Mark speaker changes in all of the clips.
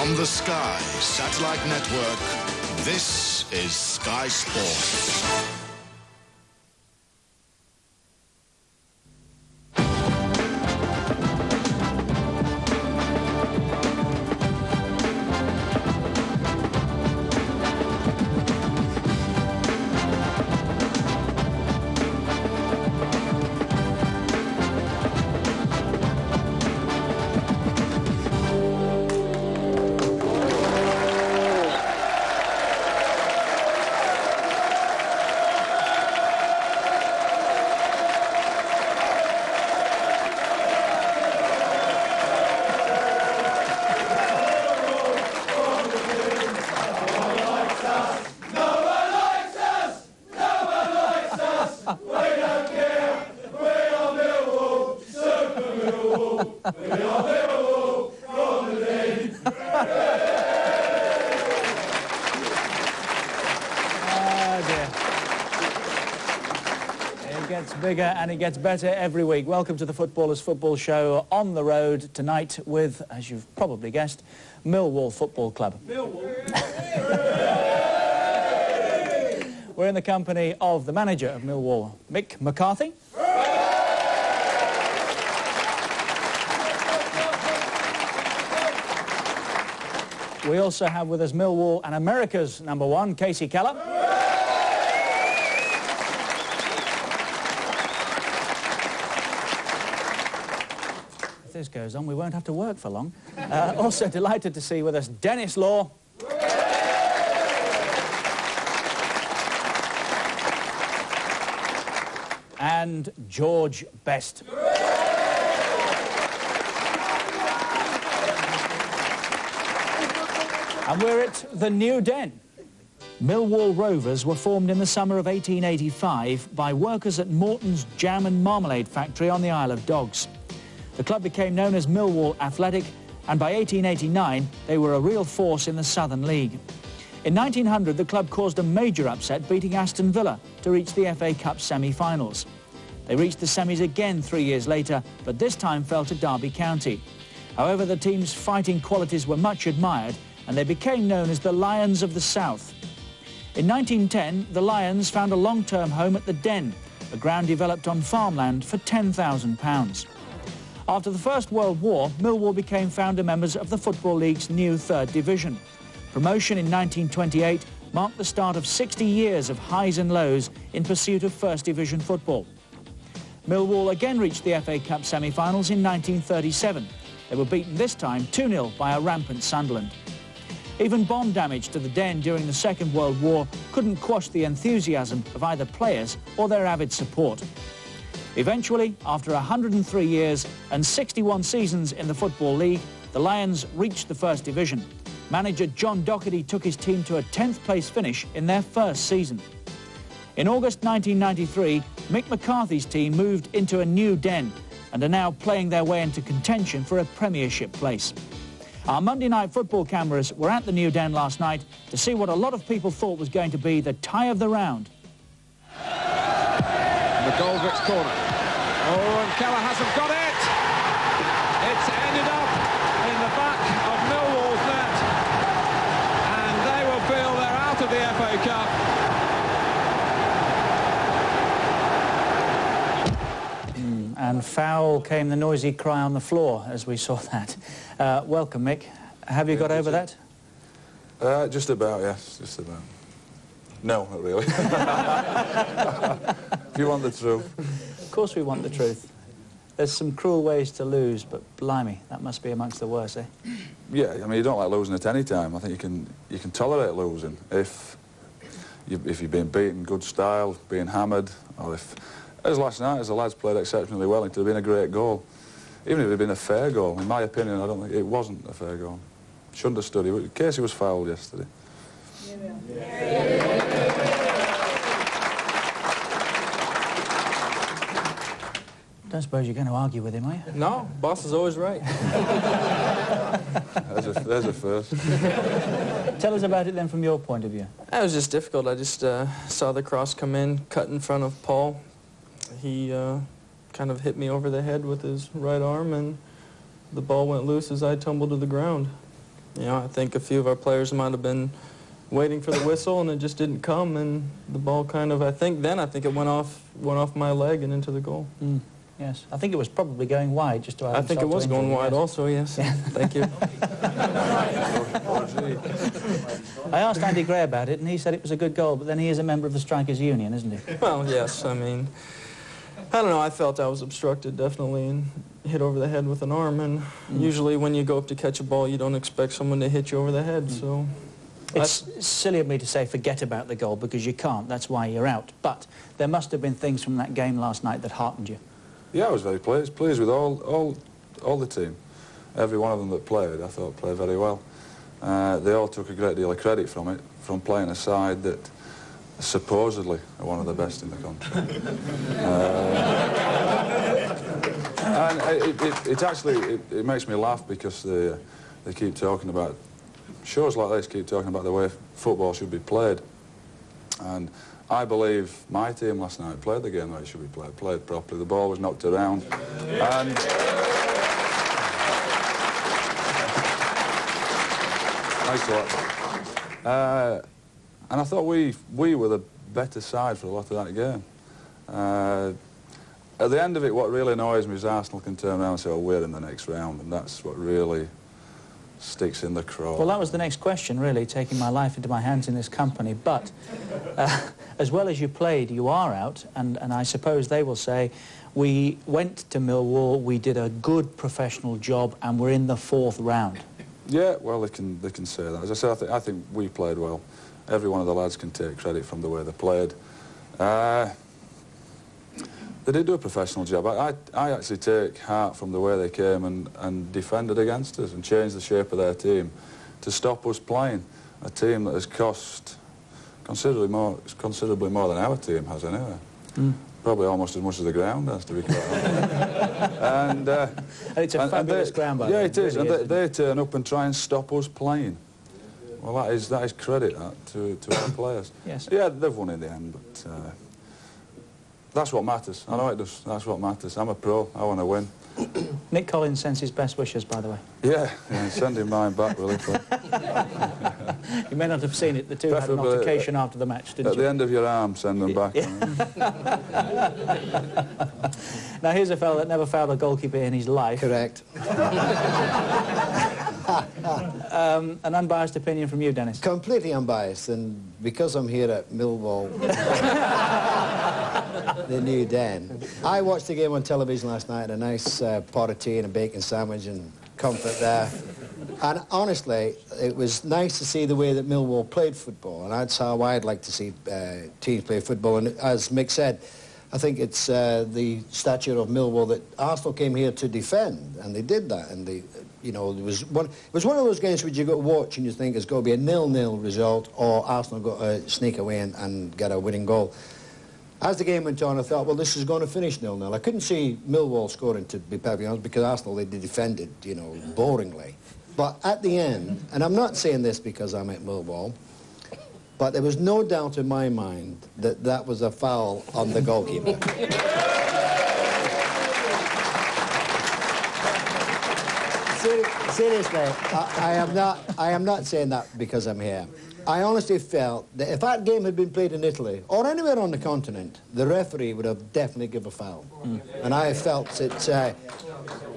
Speaker 1: From the Sky Satellite Network, this is Sky Sports.
Speaker 2: Bigger and it gets better every week. Welcome to the Footballers Football Show on the road tonight with, as you've probably guessed, Millwall Football Club. Millwall. We're in the company of the manager of Millwall, Mick McCarthy. We also have with us Millwall and America's #1, Kasey Keller. This goes on, we won't have to work for long. Also delighted to see with us Denis Law. And George Best. And we're at the New Den. Millwall Rovers were formed in the summer of 1885 by workers at Morton's Jam and Marmalade Factory on the Isle of Dogs. The club became known as Millwall Athletic, and by 1889 they were a real force in the Southern League. In 1900 the club caused a major upset, beating Aston Villa to reach the FA Cup semi-finals. They reached the semis again 3 years later, but this time fell to Derby County. However, the team's fighting qualities were much admired, and they became known as the Lions of the South. In 1910 the Lions found a long-term home at the Den, a ground developed on farmland for £10,000. After the First World War, Millwall became founder members of the Football League's new third division. Promotion in 1928 marked the start of 60 years of highs and lows in pursuit of First Division football. Millwall again reached the FA Cup semi-finals in 1937. They were beaten this time 2-0 by a rampant Sunderland. Even bomb damage to the Den during the Second World War couldn't quash the enthusiasm of either players or their avid support. Eventually, after 103 years and 61 seasons in the Football League, the Lions reached the First Division. Manager John Docherty took his team to a 10th place finish in their first season. In August 1993, Mick McCarthy's team moved into a new Den and are now playing their way into contention for a Premiership place. Our Monday night football cameras were at the new Den last night to see what a lot of people thought was going to be the tie of the round.
Speaker 3: McGoldrick's corner. Oh, and Keller hasn't got it. It's ended up in the back of Millwall's net. And they will feel they're out of the FA Cup.
Speaker 2: And foul came the noisy cry on the floor as we saw that. Welcome, Mick. Have you got over that?
Speaker 4: Just about, yes, just about. No, not really. If you want the truth.
Speaker 2: Of course we want the truth. There's some cruel ways to lose, but blimey, that must be amongst the worst, eh?
Speaker 4: Yeah, I mean, you don't like losing at any time. I think you can tolerate losing if you've been beaten, good style, being hammered, or if, as last night, as the lads played exceptionally well, it would have been a great goal. Even if it had been a fair goal, in my opinion, I don't think it wasn't a fair goal. Shouldn't have stood. Kasey was fouled yesterday.
Speaker 2: Don't suppose you're going to argue with him, are you?
Speaker 5: No, boss is always right.
Speaker 4: There's a first.
Speaker 2: Tell us about it then from your point of view.
Speaker 5: It was just difficult. I just saw the cross come in, cut in front of Paul. He kind of hit me over the head with his right arm, and the ball went loose as I tumbled to the ground. You know, I think a few of our players might have been waiting for the whistle, and it just didn't come, and the ball kind of, I think it went off my leg and into the goal.
Speaker 2: Yes, I think it was probably going wide, just to.
Speaker 5: I think it was going wide also, yes.
Speaker 2: Yeah.
Speaker 5: Thank you.
Speaker 2: I asked Andy Gray about it, and he said it was a good goal, but then he is a member of the Strikers Union, isn't he?
Speaker 5: Well, yes, I mean, I don't know, I felt I was obstructed, definitely, and hit over the head with an arm, and usually when you go up to catch a ball, you don't expect someone to hit you over the head, so...
Speaker 2: It's silly of me to say forget about the goal, because you can't, that's why you're out. But there must have been things from that game last night that heartened you.
Speaker 4: Yeah, I was very pleased with all the team. Every one of them that played, I thought played very well. They all took a great deal of credit from it, from playing a side that supposedly are one of the best in the country. And it actually makes me laugh, because they keep talking about, shows like this keep talking about the way football should be played. And I believe my team last night played the game the way it should be played properly. The ball was knocked around, and thanks a lot. And I thought we were the better side for a lot of that game. At the end of it, what really annoys me is Arsenal can turn around and say, "Oh, we're in the next round," and that's what really sticks in the craw.
Speaker 2: Well, that was the next question, really, taking my life into my hands in this company. But as well as you played, you are out, and I suppose they will say, we went to Millwall, we did a good professional job, and we're in the 4th round. Yeah,
Speaker 4: well, they can say that. As I said, I think we played well. Every one of the lads can take credit from the way they played. They did do a professional job. I actually take heart from the way they came and defended against us and changed the shape of their team to stop us playing a team that has cost considerably more than our team has anyway. Probably almost as much as the ground has, to be quite honest. And
Speaker 2: it's a fabulous ground, by the way.
Speaker 4: Yeah, it is.
Speaker 2: Really
Speaker 4: and they turn up and try and stop us playing. Well, that is credit to our players.
Speaker 2: Yes.
Speaker 4: Yeah, they've won in the end, but that's what matters. I know it does. That's what matters. I'm a pro. I want to win.
Speaker 2: Nick Collins sends his best wishes, by the way.
Speaker 4: Yeah, send him mine back, really.
Speaker 2: You may not have seen it. The two had an altercation after the match, didn't you?
Speaker 4: At the end of your arm, send them back.
Speaker 2: Now, here's a fellow that never fouled a goalkeeper in his life.
Speaker 6: Correct.
Speaker 2: An unbiased opinion from you, Denis?
Speaker 6: Completely unbiased, and because I'm here at Millwall, the new den, I watched the game on television last night, a nice pot of tea and a bacon sandwich and comfort there. And honestly, it was nice to see the way that Millwall played football, and that's how I'd like to see teams play football. And as Mick said, I think it's the stature of Millwall that Arsenal came here to defend, and they did that. And they, you know, it was one of those games which you got to watch and you think it's going to be a 0-0 result, or Arsenal got to sneak away and get a winning goal. As the game went on, I thought, well, this is going to finish 0-0. I couldn't see Millwall scoring, to be perfectly honest, because Arsenal, they defended, you know, boringly. But at the end, and I'm not saying this because I'm at Millwall, but there was no doubt in my mind that that was a foul on the goalkeeper. Seriously, I am not saying that because I'm here. I honestly felt that if that game had been played in Italy or anywhere on the continent, the referee would have definitely given a foul. And I felt that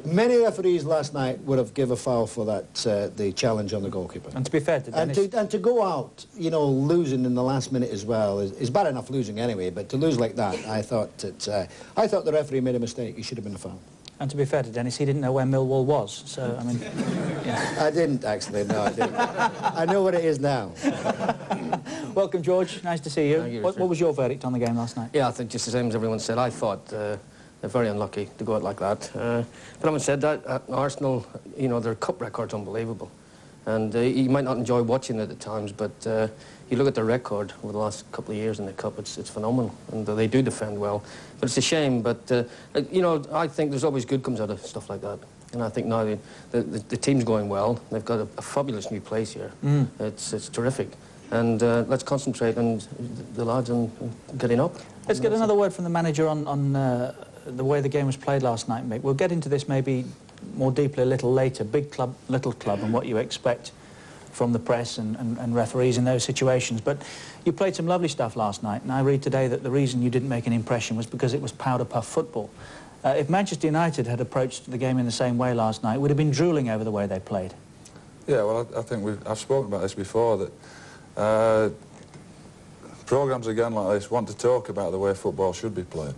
Speaker 6: many referees last night would have given a foul for that, the challenge on the goalkeeper.
Speaker 2: And to be fair to Denis...
Speaker 6: And to go out, you know, losing in the last minute as well is bad enough losing anyway, but to lose like that, I thought the referee made a mistake. He should have been a foul.
Speaker 2: And to be fair to Denis, he didn't know where Millwall was, so, I mean, yeah.
Speaker 6: I didn't, actually, no, I didn't. I know what it is now.
Speaker 2: Welcome, George. Nice to see you.
Speaker 7: Thank you,
Speaker 2: What was your verdict on the game last night?
Speaker 7: Yeah, I think just the same as everyone said. I thought they're very unlucky to go out like that. But having said that, Arsenal, you know, their cup record's unbelievable. And you might not enjoy watching it at times, but you look at their record over the last couple of years in the cup, it's phenomenal. And they do defend well. But it's a shame, but, you know, I think there's always good comes out of stuff like that. And I think now the team's going well. They've got a fabulous new place here. It's terrific. And let's concentrate on the lads on getting up.
Speaker 2: Let's get another word from the manager on the way the game was played last night, Mick. We'll get into this maybe more deeply a little later. Big club, little club, and what you expect from the press and referees in those situations. But you played some lovely stuff last night, and I read today that the reason you didn't make an impression was because it was powder puff football. If Manchester United had approached the game in the same way last night, would have been drooling over the way they played.
Speaker 4: Yeah, well, I think I've spoken about this before, that programmes again like this want to talk about the way football should be played.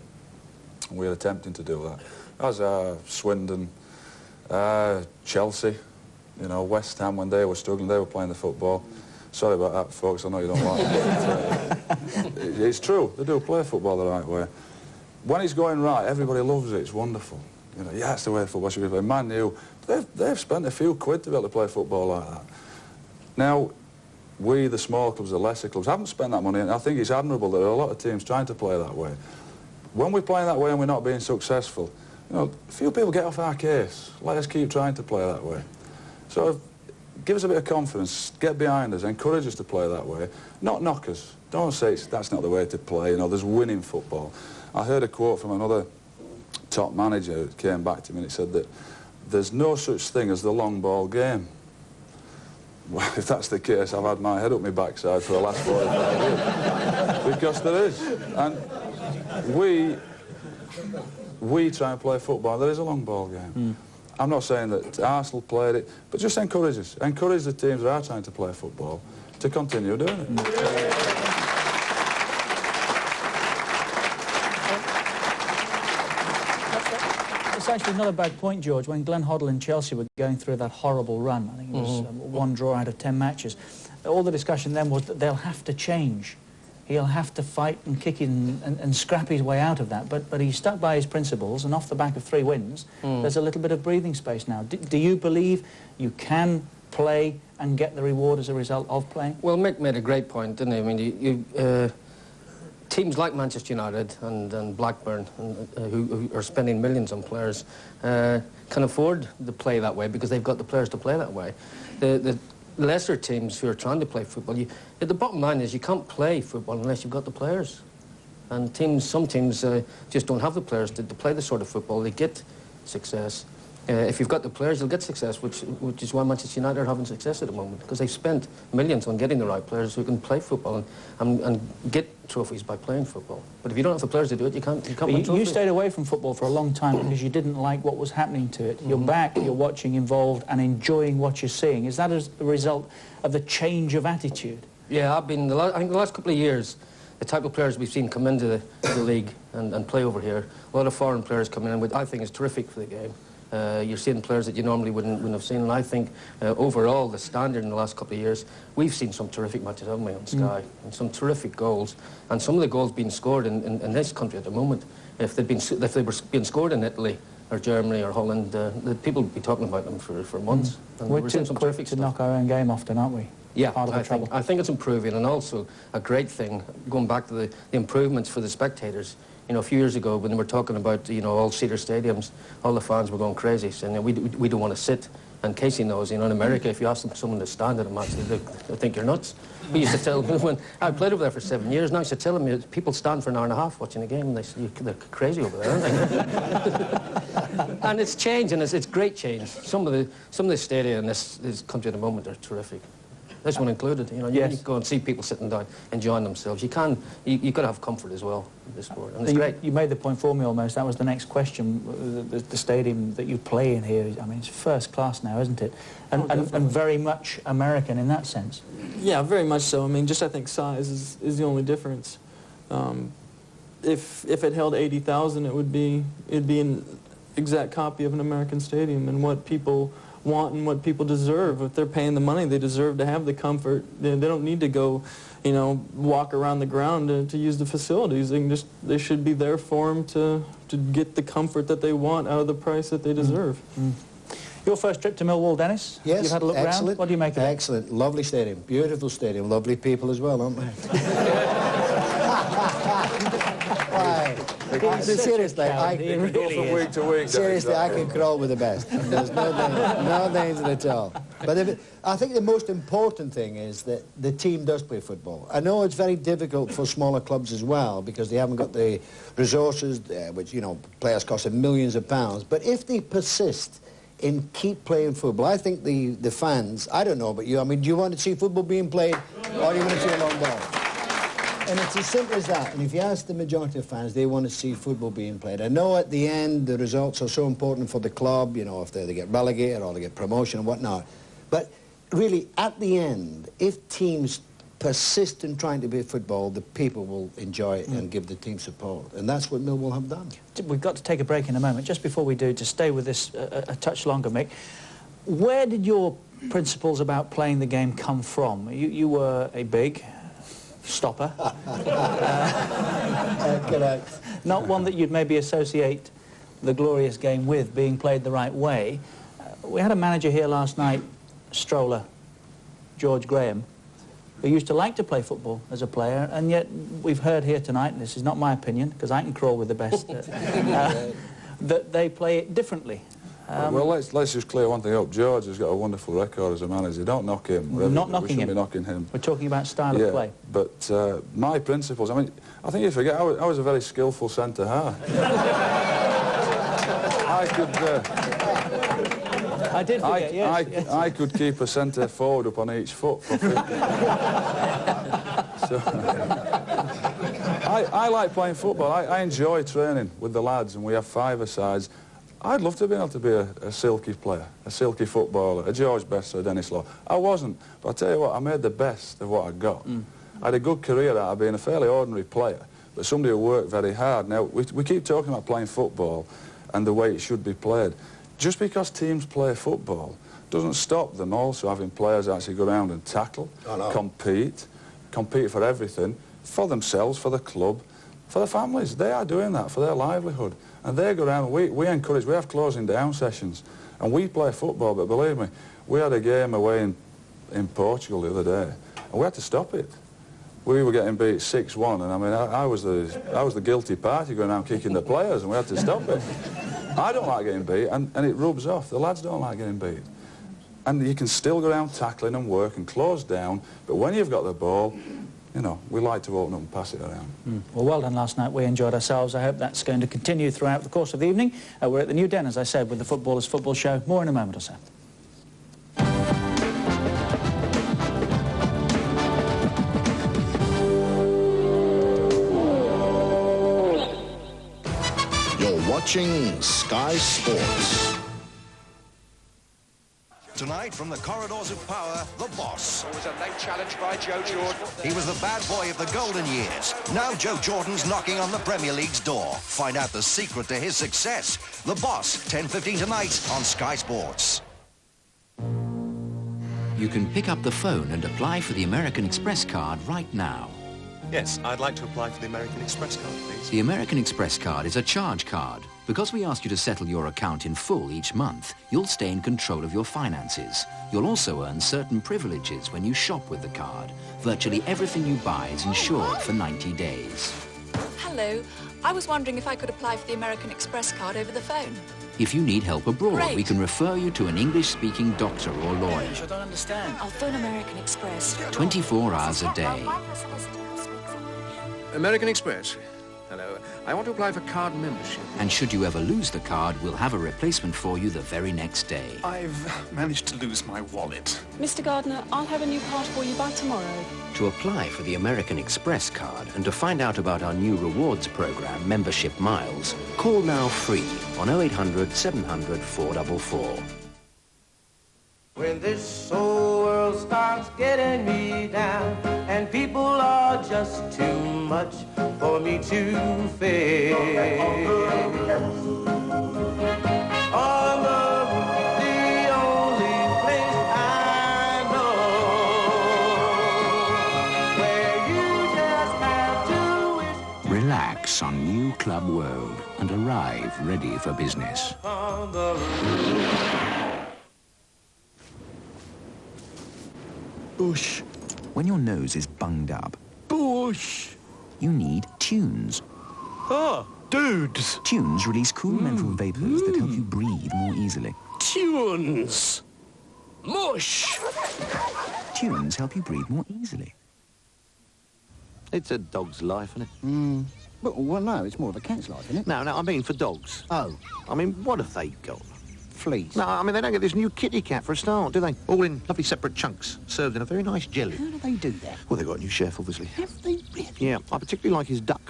Speaker 4: And we're attempting to do that. As Swindon, Chelsea, you know, West Ham, when they were struggling, they were playing the football. Sorry about that, folks, I know you don't like it, but it's true, they do play football the right way. When it's going right, everybody loves it, it's wonderful. You know, yeah, that's the way football should be played. Man U, they've spent a few quid to be able to play football like that. Now, we, the small clubs, the lesser clubs, haven't spent that money, and I think it's admirable that there are a lot of teams trying to play that way. When we're playing that way and we're not being successful, you know, a few people get off our case. Let us keep trying to play that way. So give us a bit of confidence, get behind us, encourage us to play that way, not knock us. Don't say that's not the way to play, you know, there's winning football. I heard a quote from another top manager who came back to me and it said that there's no such thing as the long ball game. Well, if that's the case, I've had my head up my backside for the last 45 years. Because there is. And we try and play football. There is a long ball game. I'm not saying that Arsenal played it, but just encourage us. Encourage the teams that are trying to play football to continue doing it.
Speaker 2: It's actually not a bad point, George. When Glenn Hoddle and Chelsea were going through that horrible run, I think it was one draw out of 10 matches, all the discussion then was that they'll have to change. He'll have to fight and kick and scrap his way out of that. But he stuck by his principles, and off the back of 3 wins, there's a little bit of breathing space now. Do you believe you can play and get the reward as a result of playing?
Speaker 7: Well, Mick made a great point, didn't he? I mean, teams like Manchester United and Blackburn, who are spending millions on players, can afford to play that way because they've got the players to play that way. The lesser teams who are trying to play football, the bottom line is you can't play football unless you've got the players. And some teams just don't have the players to play the sort of football. They get success. If you've got the players, you'll get success, which is why Manchester United are having success at the moment, because they've spent millions on getting the right players who can play football and get trophies by playing football. But if you don't have the players to do it, you can't win trophies.
Speaker 2: You stayed away from football for a long time because you didn't like what was happening to it. You're back, you're watching, involved, and enjoying what you're seeing. Is that as a result of the change of attitude?
Speaker 7: Yeah, I think the last couple of years, the type of players we've seen come into the league and play over here, a lot of foreign players coming in, which I think is terrific for the game. You're seeing players that you normally wouldn't have seen, and I think overall the standard in the last couple of years, we've seen some terrific matches, haven't we, on Sky, and some terrific goals, and some of the goals being scored in this country at the moment, if they were being scored in Italy or Germany or Holland, the people would be talking about them for months. And
Speaker 2: we're too quick to knock our own game often, aren't we?
Speaker 7: Yeah, I think it's improving, and also a great thing, going back to the improvements for the spectators. You know, a few years ago when they were talking about, you know, all-seater stadiums, all the fans were going crazy, saying, we don't want to sit. And Kasey knows, you know, in America, if you ask someone to stand at a match, they'll think you're nuts. We used to tell them, when I played over there for 7 years, now I used to tell them, people stand for an hour and a half watching a game, and they say, they're crazy over there, aren't they? And it's changed, and it's great change. Some of the stadia in this country at the moment are terrific. This one included, you know, you go and see people sitting down, enjoying themselves. You've got to have comfort as well in this sport, and it's great.
Speaker 2: You made the point for me almost. That was the next question. The stadium that you play in here, I mean, it's first class now, isn't it? And very much American in that sense.
Speaker 5: Yeah, very much so. I mean, just I think size is the only difference. If it held 80,000, it'd be an exact copy of an American stadium, and what people want and what people deserve. If they're paying the money, they deserve to have the comfort. They don't need to go, you know, walk around the ground to use the facilities. They should be there for them to get the comfort that they want out of the price that they deserve.
Speaker 2: Your first trip to Millwall, Denis?
Speaker 6: Yes,
Speaker 2: you've had a look
Speaker 6: excellent.
Speaker 2: around. What do you make of it?
Speaker 6: Excellent, lovely stadium, beautiful stadium, lovely people as well, aren't they? Seriously, I
Speaker 4: can go from week to week.
Speaker 6: Seriously, I can crawl with the best. There's no danger at all. But I think the most important thing is that the team does play football. I know it's very difficult for smaller clubs as well because they haven't got the resources, which, you know, players costing millions of pounds. But if they persist in keep playing football. I think the fans, I don't know about you, I mean, do you want to see football being played, or do you want to see a long ball? And it's as simple as that. And if you ask the majority of fans, they want to see football being played. I know at the end the results are so important for the club, you know, if they get relegated or they get promotion and whatnot. But really, at the end, if teams persist in trying to play football, the people will enjoy it and give the team support. And that's what Millwall have done.
Speaker 2: We've got to take a break in a moment. Just before we do, to stay with this a touch longer, Mick, where did your principles about playing the game come from? You were a big stopper.
Speaker 6: Correct.
Speaker 2: Not one that you'd maybe associate the glorious game with, being played the right way. We had a manager here last night, Stroller, George Graham, who used to like to play football as a player, and yet we've heard here tonight, and this is not my opinion, because I can crawl with the best, that they play it differently.
Speaker 4: Well, let's just clear one thing up. George has got a wonderful record as a manager. Don't knock him.
Speaker 2: We're not knocking him.
Speaker 4: We shouldn't be knocking him.
Speaker 2: We're talking about style of play.
Speaker 4: But my principles, I mean, I think you forget, I was a very skillful centre-half.
Speaker 2: I did forget, yes.
Speaker 4: I could keep a centre forward up on each foot for 50. So, I like playing football. I enjoy training with the lads, and we have five-a-sides. I'd love to be able to be a silky player, a silky footballer, a George Best or a Denis Law. I wasn't, but I tell you what, I made the best of what I got. I had a good career out of being a fairly ordinary player, but somebody who worked very hard. Now, we keep talking about playing football and the way it should be played. Just because teams play football doesn't stop them also having players actually go around and tackle, compete for everything, for themselves, for the club, for their families. They are doing that for their livelihood. And they go around, we encourage, we have closing down sessions, and we play football, but believe me, we had a game away in Portugal the other day, and we had to stop it. We were getting beat 6-1, and I mean, I was the guilty party going around kicking the players, and we had to stop it. I don't like getting beat, and it rubs off. The lads don't like getting beat. And you can still go around tackling and work and close down, but when you've got the ball, you know, we like to open up and pass it around.
Speaker 2: Well, well done last night. We enjoyed ourselves. I hope that's going to continue throughout the course of the evening. We're at the New Den, as I said, with the Footballers' Football Show. More in a moment or so.
Speaker 1: You're watching Sky Sports.
Speaker 8: Tonight, from the corridors of power, the boss.
Speaker 9: It was a late challenge by Joe Jordan.
Speaker 8: He was the bad boy of the golden years. Now Joe Jordan's knocking on the Premier League's door. Find out the secret to his success. The Boss, 10:15 tonight on Sky Sports.
Speaker 10: You can pick up the phone and apply for the American Express card right now.
Speaker 11: Yes, I'd like to apply for the American Express card, please.
Speaker 10: The American Express card is a charge card. Because we ask you to settle your account in full each month, you'll stay in control of your finances. You'll also earn certain privileges when you shop with the card. Virtually everything you buy is insured for 90 days.
Speaker 12: Hello. I was wondering if I could apply for the American Express card over the phone.
Speaker 10: If you need help abroad,
Speaker 12: Great.
Speaker 10: we can refer you to an English-speaking doctor or lawyer.
Speaker 2: I don't understand.
Speaker 12: I'll phone American Express.
Speaker 10: 24 hours a day.
Speaker 9: American Express. Hello. I want to apply for card membership.
Speaker 10: And should you ever lose the card, we'll have a replacement for you the very next day.
Speaker 11: I've managed to lose my wallet.
Speaker 13: Mr. Gardner, I'll have a new card for you by tomorrow.
Speaker 10: To apply for the American Express card and to find out about our new rewards program, Membership Miles, call now free on 0800 700 444.
Speaker 14: When this whole world starts getting me down and people are just too much for me to face. On the roof, the only place I know where you just have to wish.
Speaker 15: Relax on New Club World and arrive ready for business.
Speaker 14: On the roof.
Speaker 15: Bush. When your nose is bunged up, Bush, you need Tunes.
Speaker 16: Ah, dudes.
Speaker 15: Tunes release cool menthol vapors that help you breathe more easily.
Speaker 16: Tunes. Mush.
Speaker 15: Tunes help you breathe more easily.
Speaker 17: It's a dog's life, isn't it?
Speaker 6: Well, no, it's more of a cat's life, isn't it?
Speaker 17: No, I mean for dogs.
Speaker 6: Oh.
Speaker 17: I mean, what have they got?
Speaker 18: fleas?
Speaker 17: No, I mean, they don't get this new kitty cat for a start, do they? All in lovely separate chunks, served in a very nice jelly.
Speaker 18: How do they do that?
Speaker 17: Well, they've got a new chef, obviously.
Speaker 18: Have they really?
Speaker 17: Yeah, I particularly like his duck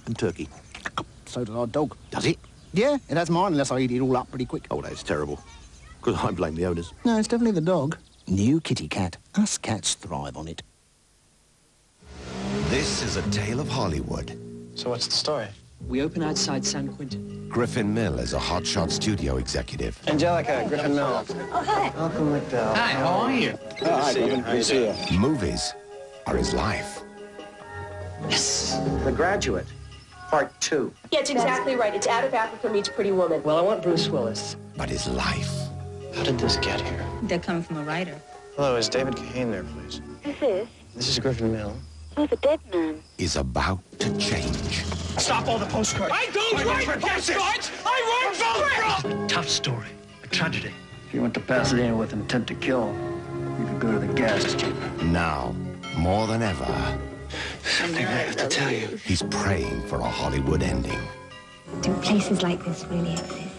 Speaker 17: and turkey.
Speaker 18: So does our dog.
Speaker 17: Does it?
Speaker 18: Yeah, it has mine unless I eat it all up pretty quick.
Speaker 17: Oh, that's terrible. Because I blame the owners.
Speaker 18: No, it's definitely the dog. New kitty cat. Us cats thrive on it.
Speaker 8: This is a tale of Hollywood.
Speaker 19: So what's the story?
Speaker 20: We open outside San Quentin.
Speaker 8: Griffin Mill is a hotshot studio executive.
Speaker 19: Angelica, Griffin Mill.
Speaker 20: Oh, hi.
Speaker 19: Welcome, McDowell.
Speaker 20: Hi, how are you?
Speaker 19: Oh, hi, Griffin. Good to see you.
Speaker 8: Movies are his life.
Speaker 20: Yes.
Speaker 19: The Graduate, Part 2.
Speaker 21: Yeah, it's exactly right. It's Out of Africa meets Pretty Woman.
Speaker 20: Well, I want Bruce Willis.
Speaker 8: But his life.
Speaker 19: How did this get here?
Speaker 22: They're coming from a writer.
Speaker 19: Hello, is David Kahane there, please?
Speaker 22: Who's this?
Speaker 19: This is Griffin Mill.
Speaker 22: Who's a dead man?
Speaker 8: Is about to change.
Speaker 16: Stop all the postcards. I don't write postcards! I write postcards! Tough story. A tragedy.
Speaker 23: If you went to Pasadena with intent to kill, you could go to the gas chamber.
Speaker 8: Now, more than ever,
Speaker 23: Something I have to tell you.
Speaker 8: he's praying for a Hollywood ending.
Speaker 22: Do places like this really exist?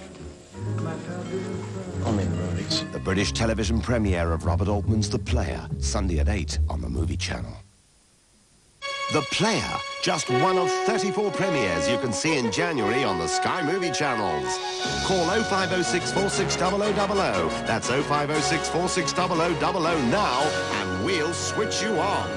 Speaker 19: Only in the movies.
Speaker 8: The British television premiere of Robert Altman's The Player, Sunday at 8 on the Movie Channel. The Player, just one of 34 premieres you can see in January on the Sky Movie channels. Call 0506 460000. That's 0506 460000 now, and we'll switch you on.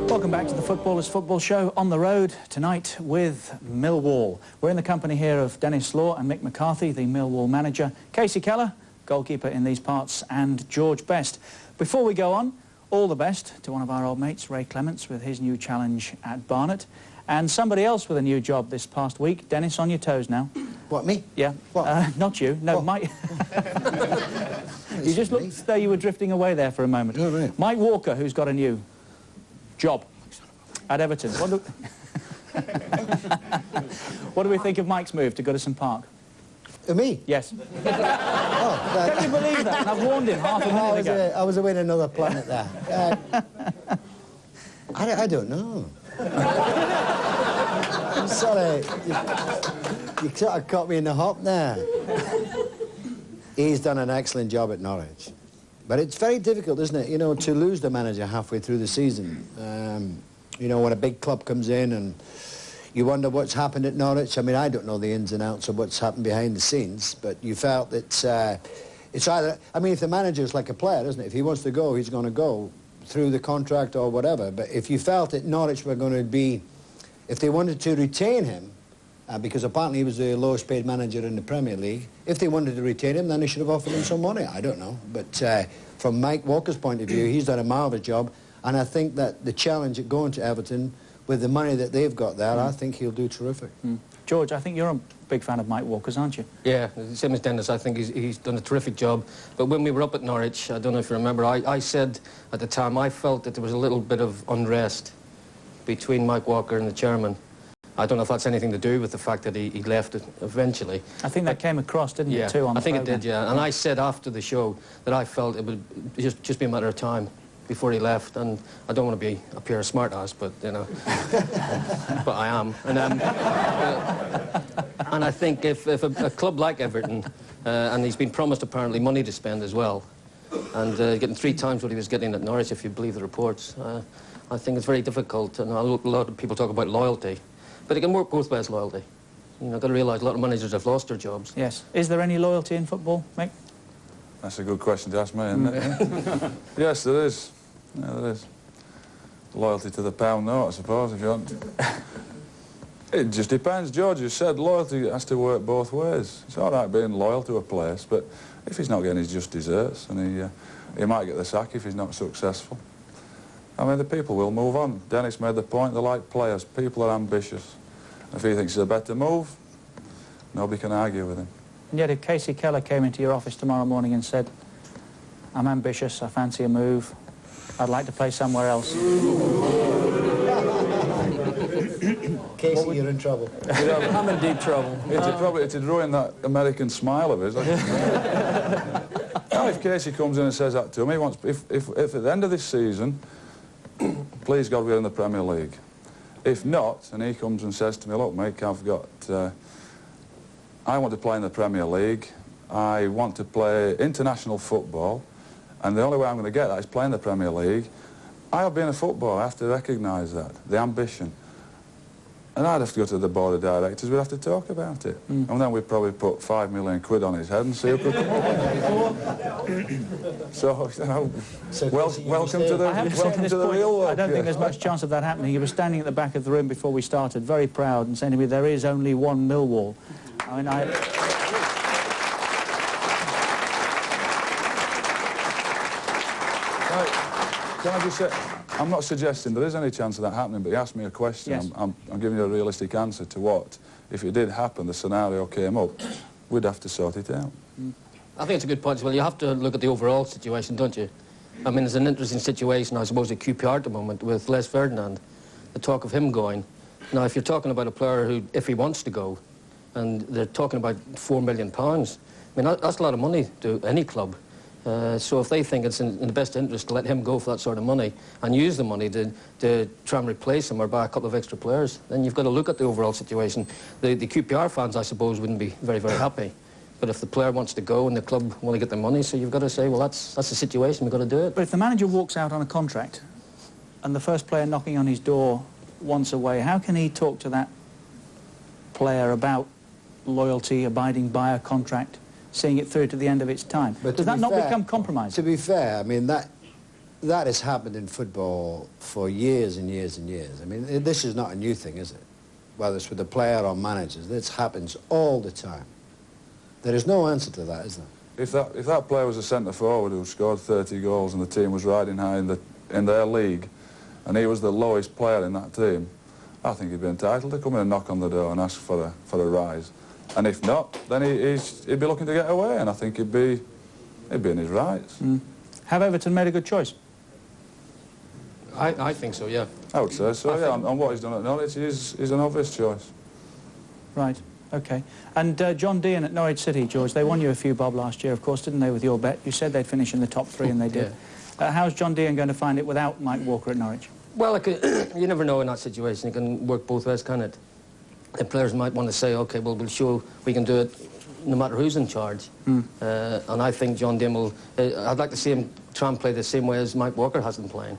Speaker 2: Welcome back to the Footballers Football Show on the road tonight with Millwall. We're in the company here of Denis Law and Mick McCarthy, the Millwall manager, Kasey Keller, goalkeeper in these parts, and George Best. Before we go on, all the best to one of our old mates, Ray Clements, with his new challenge at Barnet, and somebody else with a new job this past week. Dennis, on your toes now.
Speaker 6: What, me?
Speaker 2: Yeah.
Speaker 6: What?
Speaker 2: Not you. No, Mike. You just looked as though you were drifting away there for a moment.
Speaker 6: Oh, right.
Speaker 2: Mike Walker, who's got a new job at Everton. What do we think of Mike's move to Goodison Park?
Speaker 6: Me?
Speaker 2: Yes. Can you believe that? And I've warned him half a minute ago.
Speaker 6: I was away in another planet there. I don't know. I'm sorry. You sort of caught me in the hop there. He's done an excellent job at Norwich. But it's very difficult, isn't it, you know, to lose the manager halfway through the season. You know, when a big club comes in and you wonder what's happened at Norwich. I mean, I don't know the ins and outs of what's happened behind the scenes, but you felt that it's either... I mean, if the manager's like a player, isn't it? If he wants to go, he's going to go through the contract or whatever. But if you felt that Norwich were going to be... If they wanted to retain him, because apparently he was the lowest paid manager in the Premier League, if they wanted to retain him, then they should have offered him some money. I don't know. But from Mike Walker's point of view, he's done a marvellous job. And I think that the challenge at going to Everton, with the money that they've got there, I think he'll do terrific.
Speaker 2: George, I think you're a big fan of Mike Walker's, aren't you?
Speaker 7: Yeah, same as Denis. I think he's done a terrific job. But when we were up at Norwich, I don't know if you remember, I said at the time I felt that there was a little bit of unrest between Mike Walker and the chairman. I don't know if that's anything to do with the fact that he left it eventually.
Speaker 2: I think that came across, didn't it, too, on the
Speaker 7: I think
Speaker 2: programme?
Speaker 7: it did, yeah. And I said after the show that I felt it would just be a matter of time before he left, and I don't want to appear a smart-ass, but, you know, but I am. And I think if a club like Everton, and he's been promised apparently money to spend as well, and getting 3 times what he was getting at Norwich, if you believe the reports, I think it's very difficult, and a lot of people talk about loyalty, but it can work both ways, loyalty. You know, got to realise a lot of managers have lost their jobs.
Speaker 2: Yes. Is there any loyalty in football, Mick?
Speaker 4: That's a good question to ask me, isn't it? Yes, there is. Yeah, there is. Loyalty to the pound note, I suppose, if you want. It just depends. George has said loyalty has to work both ways. It's all right being loyal to a place, but if he's not getting his just desserts, and he might get the sack if he's not successful. I mean, the people will move on. Denis made the point, they're like players. People are ambitious. If he thinks it's a better move, nobody can argue with him.
Speaker 2: And yet if Kasey Keller came into your office tomorrow morning and said, I'm ambitious, I fancy a move, I'd like to play somewhere else.
Speaker 6: Casey, you're in trouble.
Speaker 5: I'm in deep trouble.
Speaker 4: It'd ruin that American smile of his. Now, if Kasey comes in and says that to him, he wants, if at the end of this season, please God we're in the Premier League. If not, and he comes and says to me, look, Mick, I want to play in the Premier League, I want to play international football, and the only way I'm going to get that is playing the Premier League. I have been a footballer, I have to recognise that, the ambition. And I'd have to go to the board of directors, we'd have to talk about it. And then we'd probably put £5 million on his head and see who could come up with it. So, you know, welcome to the real world.
Speaker 2: I don't think there's much chance of that happening. You were standing at the back of the room before we started, very proud, and saying to me, there is only one Millwall. I mean,
Speaker 4: Can I just say, I'm not suggesting there is any chance of that happening, but you asked me a question.
Speaker 2: Yes.
Speaker 4: I'm giving you a realistic answer to what, if it did happen, the scenario came up, we'd have to sort it out.
Speaker 7: I think it's a good point. Well, you have to look at the overall situation, don't you? I mean, it's an interesting situation, I suppose, at QPR at the moment with Les Ferdinand, the talk of him going. Now, if you're talking about a player who, if he wants to go, and they're talking about £4 million, I mean, that's a lot of money to any club. So if they think it's in the best interest to let him go for that sort of money and use the money to try and replace him or buy a couple of extra players, then you've got to look at the overall situation. The QPR fans, I suppose, wouldn't be very, very happy. But if the player wants to go and the club want to get the money, so you've got to say, well, that's the situation, we've got to do it.
Speaker 2: But if the manager walks out on a contract and the first player knocking on his door wants away, how can he talk to that player about loyalty, abiding by a contract, seeing it through to the end of its time?
Speaker 6: But
Speaker 2: does that not become compromised?
Speaker 6: To be fair, I mean, that has happened in football for years and years and years. I mean, this is not a new thing, is it? Whether it's with the player or managers, this happens all the time. There is no answer to that, is there?
Speaker 4: If that player was a centre-forward who scored 30 goals and the team was riding high in their league, and he was the lowest player in that team, I think he'd be entitled to come in and knock on the door and ask for a rise. And if not, then he'd be looking to get away, and I think he'd be in his rights.
Speaker 2: Have Everton made a good choice?
Speaker 7: I think so, yeah.
Speaker 4: I would say so, yeah. On what he's done at Norwich, he's an obvious choice.
Speaker 2: Right, OK. And John Dean at Norwich City, George, they won you a few bob last year, of course, didn't they, with your bet? You said they'd finish in the top 3, and they did. Yeah. How's John Dean going to find it without Mike Walker at Norwich?
Speaker 7: Well, you never know in that situation. It can work both ways, can it? The players might want to say, OK, well, we'll show we can do it no matter who's in charge. And I think John Dean will... I'd like to see him try and play the same way as Mike Walker has been playing.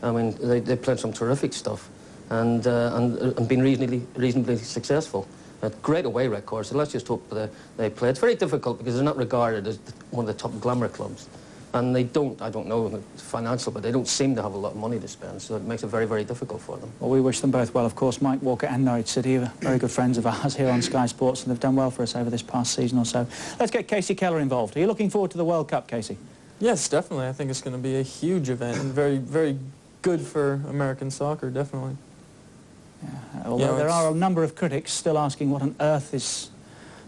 Speaker 7: I mean, they played some terrific stuff and been reasonably successful. A great away record, so let's just hope that they play. It's very difficult because they're not regarded as one of the top glamour clubs. And they don't, I don't know, financial, but they don't seem to have a lot of money to spend, so it makes it very, very difficult for them.
Speaker 2: Well, we wish them both well, of course. Mike Walker and Norwich City are very good friends of ours here on Sky Sports, and they've done well for us over this past season or so. Let's get Kasey Keller involved. Are you looking forward to the World Cup, Kasey?
Speaker 5: Yes, definitely. I think it's going to be a huge event and very, very good for American soccer, definitely.
Speaker 2: Yeah, although there are a number of critics still asking what on earth is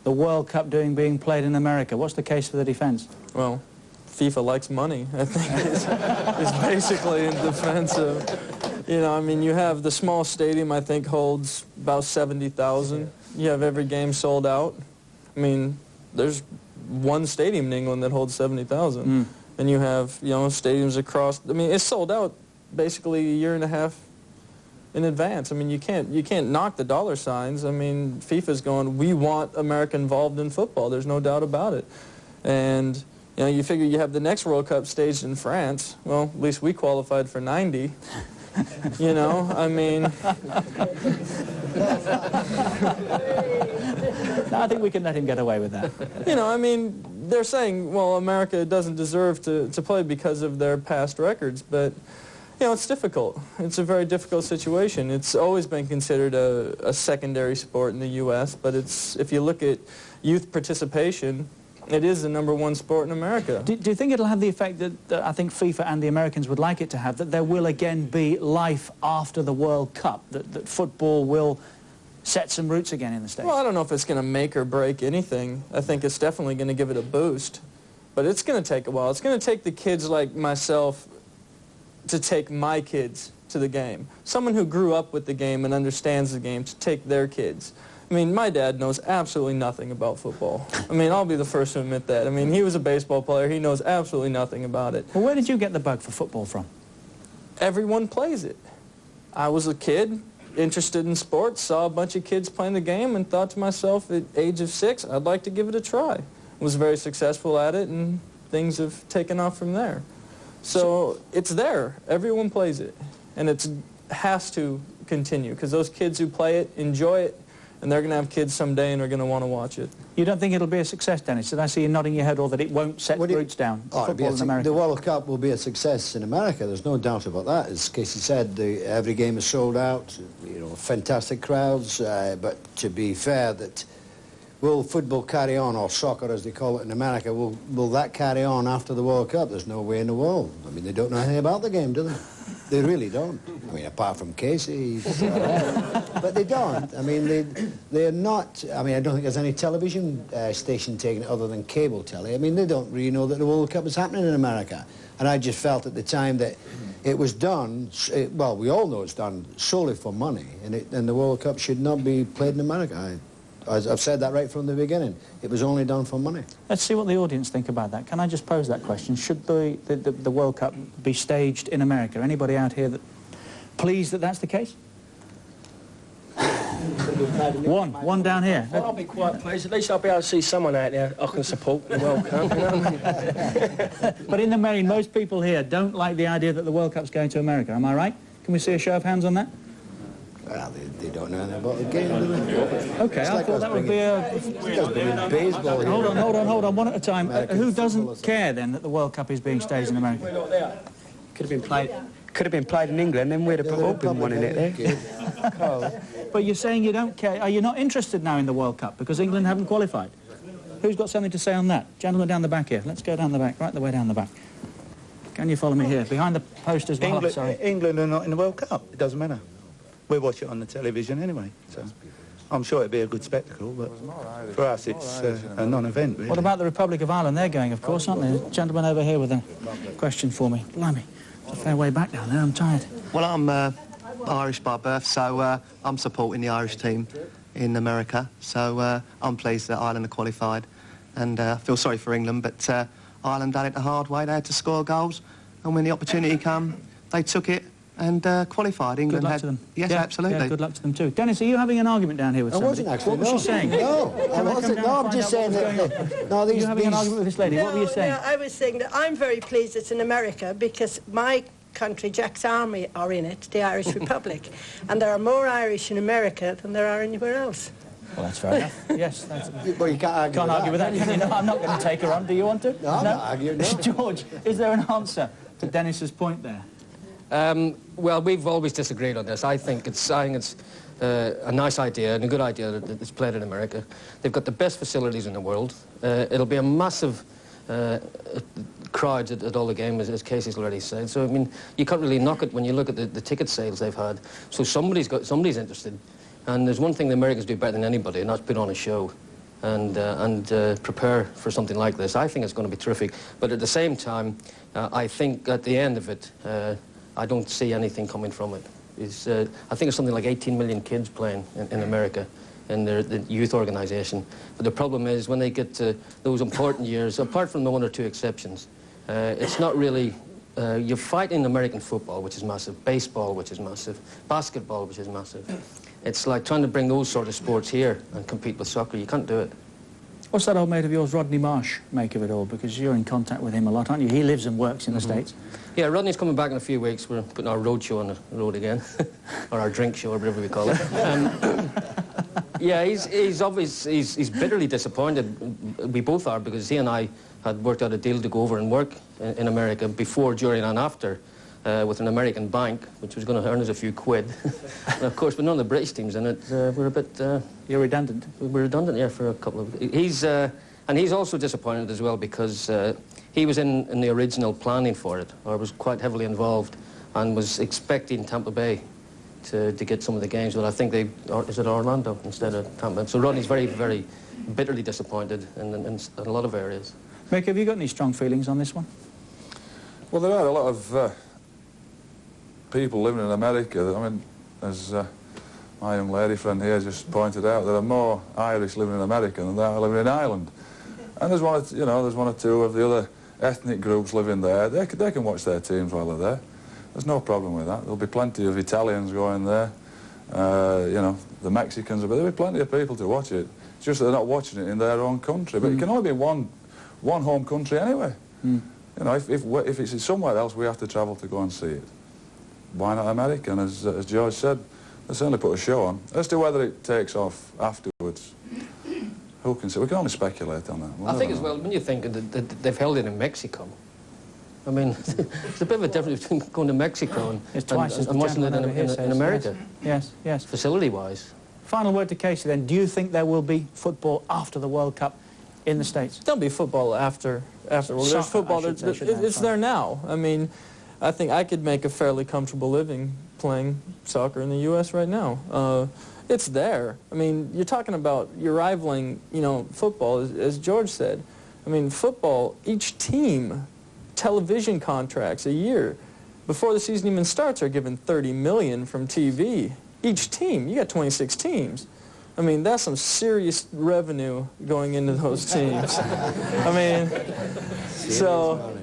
Speaker 2: the World Cup doing being played in America. What's the case for the defence?
Speaker 5: Well, FIFA likes money, I think, is basically in defense of, you know, I mean, you have the small stadium, I think, holds about 70,000. You have every game sold out. I mean, there's one stadium in England that holds 70,000. And you have, you know, stadiums across, I mean, it's sold out basically a year and a half in advance. I mean, you can't knock the dollar signs. I mean, FIFA's going, we want America involved in football. There's no doubt about it. And you know, you figure you have the next World Cup staged in France. Well, at least we qualified for 90. You know, I mean...
Speaker 2: No, I think we can let him get away with that.
Speaker 5: You know, I mean, they're saying, well, America doesn't deserve to play because of their past records, but, you know, it's difficult. It's a very difficult situation. It's always been considered a secondary sport in the U.S., but it's, if you look at youth participation, it is the #1 sport in America.
Speaker 2: Do you think it'll have the effect that I think FIFA and the Americans would like it to have, that there will again be life after the World Cup, that football will set some roots again in the States?
Speaker 5: Well, I don't know if it's going to make or break anything. I think it's definitely going to give it a boost. But it's going to take a while. It's going to take the kids like myself to take my kids to the game. Someone who grew up with the game and understands the game to take their kids. I mean, my dad knows absolutely nothing about football. I mean, I'll be the first to admit that. I mean, he was a baseball player. He knows absolutely nothing about it.
Speaker 2: Well, where did you get the bug for football from?
Speaker 5: Everyone plays it. I was a kid interested in sports, saw a bunch of kids playing the game, and thought to myself at age of 6, I'd like to give it a try. Was very successful at it, and things have taken off from there. So it's there. Everyone plays it, and it has to continue, because those kids who play it enjoy it, and they're going to have kids someday and are going to want to watch it.
Speaker 2: You don't think it'll be a success, Dennis? Did I see you nodding your head, or that it won't set roots down? Football in America.
Speaker 6: The World Cup will be a success in America. There's no doubt about that. As Kasey said, every game is sold out. You know, fantastic crowds. But to be fair, will football carry on, or soccer as they call it in America? Will that carry on after the World Cup? There's no way in the world. I mean, they don't know anything about the game, do they? They really don't. I mean, apart from Kasey, but they don't. I mean, they're not. I mean, I don't think there's any television station taking it other than cable telly. I mean, they don't really know that the World Cup is happening in America. And I just felt at the time that it was done. Well, we all know it's done solely for money, and the World Cup should not be played in America. I've said that right from the beginning. It was only done for money.
Speaker 2: Let's see what the audience think about that. Can I just pose that question? Should the World Cup be staged in America? Anybody out here that pleased that that's the case? One down here.
Speaker 1: Well, I'll be quite pleased. At least I'll be able to see someone out there I can support the World Cup. You know?
Speaker 2: But in the main, most people here don't like the idea that the World Cup's going to America. Am I right? Can we see a show of hands on that?
Speaker 6: Well, they don't know anything about the game, do they?
Speaker 2: Okay, I thought that would be a...
Speaker 6: baseball here.
Speaker 2: Hold on, one at a time. Who doesn't care, then, that the World Cup is being staged in America?
Speaker 20: Could have been played in England, then we'd have put open one in it there.
Speaker 2: But you're saying you don't care. Are you not interested now in the World Cup because England haven't qualified? Who's got something to say on that? Gentleman down the back here. Let's go down the back, right the way down the back. Can you follow me here? Behind the posters.
Speaker 3: England are not in the World Cup. It doesn't matter. We watch it on the television anyway, so I'm sure it'd be a good spectacle, but for us it's a non-event, really.
Speaker 2: What about the Republic of Ireland? They're going, of course, aren't they? There's a gentleman over here with a question for me. Blimey, it's a fair way back down there, I'm tired.
Speaker 12: Well, I'm Irish by birth, so I'm supporting the Irish team in America, so I'm pleased that Ireland are qualified, and I feel sorry for England, but Ireland done it the hard way. They had to score goals, and when the opportunity came, they took it and qualified. England
Speaker 2: good luck
Speaker 12: had...
Speaker 2: to them.
Speaker 12: Yes,
Speaker 2: yeah,
Speaker 12: absolutely.
Speaker 2: Yeah, good luck to them too. Dennis, are you having an argument down here with somebody?
Speaker 6: I wasn't actually.
Speaker 2: What was she saying?
Speaker 6: No, I wasn't. No, I'm just saying that... No,
Speaker 2: are you having an argument with this lady? What were you saying?
Speaker 24: No, I was saying that I'm very pleased it's in America because my country, Jack's Army, are in it, the Irish Republic. And there are more Irish in America than there are anywhere else.
Speaker 2: Well, that's fair enough. Yes, that's...
Speaker 6: Well, you can't argue
Speaker 2: with that, can you? No, I'm not going to take her on. Do you want to?
Speaker 6: No, I'm not arguing, no.
Speaker 2: George, is there an answer to Dennis's point there?
Speaker 7: Well, we've always disagreed on this. I think it's a nice idea and a good idea that it's played in America. They've got the best facilities in the world. It'll be a massive crowd at all the games, as Kasey's already said. So, I mean, you can't really knock it when you look at the ticket sales they've had. So somebody's interested. And there's one thing the Americans do better than anybody, and that's put on a show and prepare for something like this. I think it's going to be terrific. But at the same time, I think at the end of it, I don't see anything coming from it. I think it's something like 18 million kids playing in America in the youth organisation. But the problem is when they get to those important years, apart from the one or two exceptions, it's not really... you're fighting American football, which is massive, baseball, which is massive, basketball, which is massive. It's like trying to bring those sort of sports here and compete with soccer. You can't do it.
Speaker 2: What's that old mate of yours, Rodney Marsh, make of it all? Because you're in contact with him a lot, aren't you? He lives and works in the States.
Speaker 7: Yeah, Rodney's coming back in a few weeks. We're putting our road show on the road again, or our drink show, or whatever we call it. Yeah, he's bitterly disappointed. We both are, because he and I had worked out a deal to go over and work in America before, during, and after. With an American bank, which was going to earn us a few quid. And of course, with none of the British teams in it, we're a bit...
Speaker 2: You're redundant?
Speaker 7: We're redundant, yeah, for a couple of... And he's also disappointed as well because he was in the original planning for it, or was quite heavily involved, and was expecting Tampa Bay to get some of the games, but I think is it Orlando instead of Tampa? So Rodney's very, very bitterly disappointed in a lot of areas.
Speaker 2: Mick, have you got any strong feelings on this one?
Speaker 4: Well, there are a lot of... people living in America. I mean, as my young lady friend here just pointed out, there are more Irish living in America than there are living in Ireland. And there's one, there's one or two of the other ethnic groups living there. They can watch their teams while they're there. There's no problem with that. There'll be plenty of Italians going there. You know, the Mexicans, but there'll be plenty of people to watch it. It's just that they're not watching it in their own country. But it can only be one home country anyway. You know, if it's somewhere else, we have to travel to go and see it. Why not America? And as George said, they certainly put a show on. As to whether it takes off afterwards, who can say? We can only speculate on that.
Speaker 7: I think as well, when you think that they've held it in Mexico, I mean, there's a bit of a difference between going to Mexico and watching it in America.
Speaker 2: Yes, yes.
Speaker 7: Facility-wise.
Speaker 2: Final word to Kasey then. Do you think there will be football after the World Cup in the States?
Speaker 5: There'll be football after. Well, there's football. It's there now. I mean, I think I could make a fairly comfortable living playing soccer in the U.S. right now. It's there. I mean, you're talking about you're rivaling, you know, football, as George said. I mean, football, each team, television contracts a year, before the season even starts, are given $30 million from TV. Each team, you got 26 teams. I mean, that's some serious revenue going into those teams. I mean, so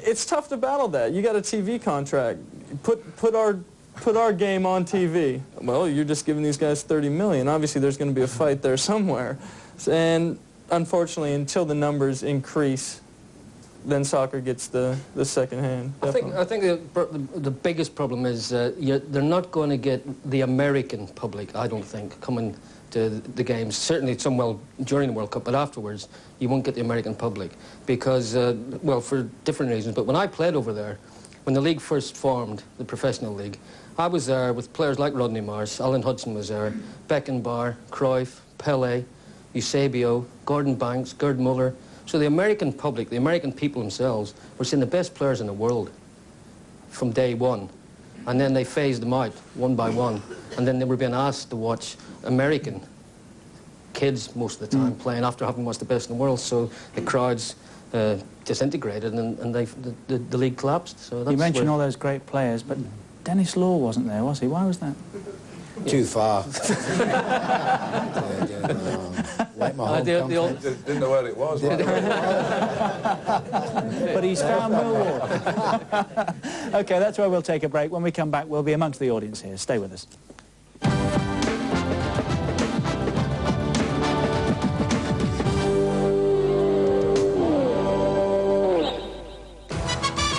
Speaker 5: it's tough to battle that. You got a TV contract. Put our game on TV. Well, you're just giving these guys $30 million. Obviously, there's going to be a fight there somewhere. And unfortunately, until the numbers increase, then soccer gets the second hand.
Speaker 7: I think the biggest problem is they're not going to get the American public, I don't think, coming to the games. Certainly during the World Cup, but afterwards you won't get the American public because, well, for different reasons. But when I played over there, when the league first formed, the professional league, I was there with players like Rodney Marsh, Alan Hudson was there, Beckenbauer, Cruyff, Pelé, Eusebio, Gordon Banks, Gerd Muller. So the American public, the American people themselves, were seeing the best players in the world from day one. And then they phased them out one by one. And then they were being asked to watch American kids most of the time playing after having watched the best in the world. So the crowds disintegrated and the league collapsed. So that's
Speaker 2: you mentioned all those great players, but Denis Law wasn't there, was he? Why was that?
Speaker 6: Too far. Like my home
Speaker 4: didn't know where it was.
Speaker 2: But he's found Millwall. OK, that's where we'll take a break. When we come back, we'll be amongst the audience here. Stay with us.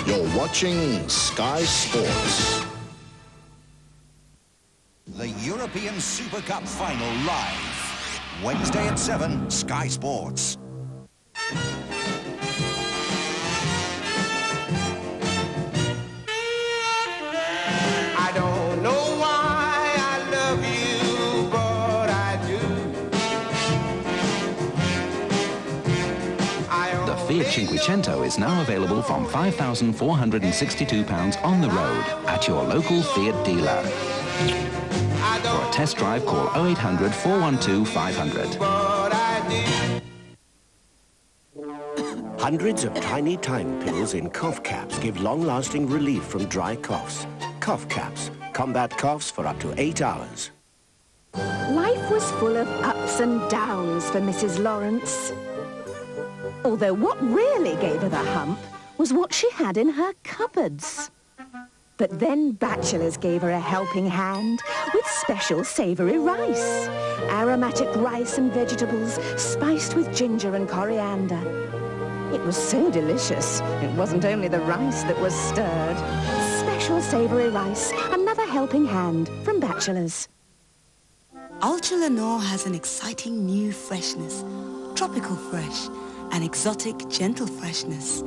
Speaker 8: You're watching Sky Sports. The European Super Cup final live. Wednesday at 7, Sky Sports.
Speaker 14: I don't know why I love you, but I do.
Speaker 15: The Fiat Cinquecento is now available from £5,462 on the road at your local Fiat dealer. For a test drive, call 0800 412 500.
Speaker 9: Hundreds of tiny time pills in cough caps give long-lasting relief from dry coughs. Cough caps combat coughs for up to 8 hours.
Speaker 22: Life was full of ups and downs for Mrs. Lawrence. Although what really gave her the hump was what she had in her cupboards. But then Bachelors gave her a helping hand with special savoury rice. Aromatic rice and vegetables spiced with ginger and coriander. It was so delicious, it wasn't only the rice that was stirred. Special savoury rice, another helping hand from Bachelors.
Speaker 10: Ultra Lenore has an exciting new freshness. Tropical fresh, an exotic, gentle freshness.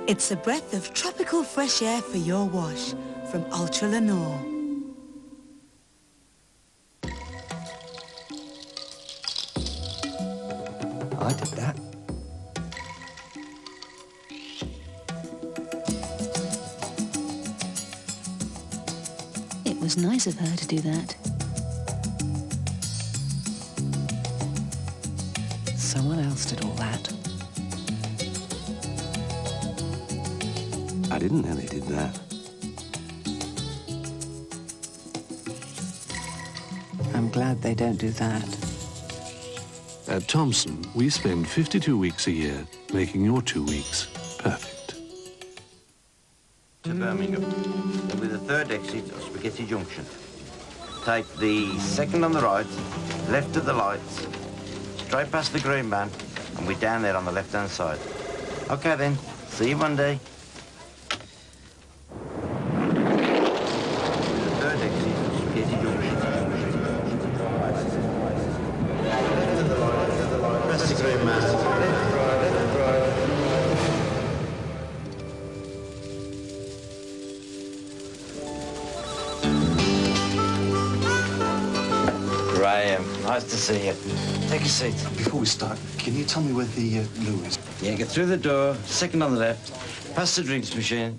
Speaker 10: It's a breath of tropical fresh air for your wash from Ultra Lenore.
Speaker 18: I did that.
Speaker 22: It was nice of her to do that.
Speaker 18: Someone else did all that.
Speaker 9: I didn't know they did that.
Speaker 18: I'm glad they don't do that.
Speaker 11: At Thomson, we spend 52 weeks a year making your 2 weeks perfect.
Speaker 13: To Birmingham, with the third exit of Spaghetti Junction. Take the second on the right, left of the lights, straight past the green man, and we're down there on the left-hand side. Okay then, see you Monday. The third exit of Spaghetti Junction. Press the green man. Left, right, left, right. Graham, nice to see you. Take a seat.
Speaker 19: Before we start, can you tell me where the loo is?
Speaker 13: Yeah, get through the door, second on the left, past the drinks machine.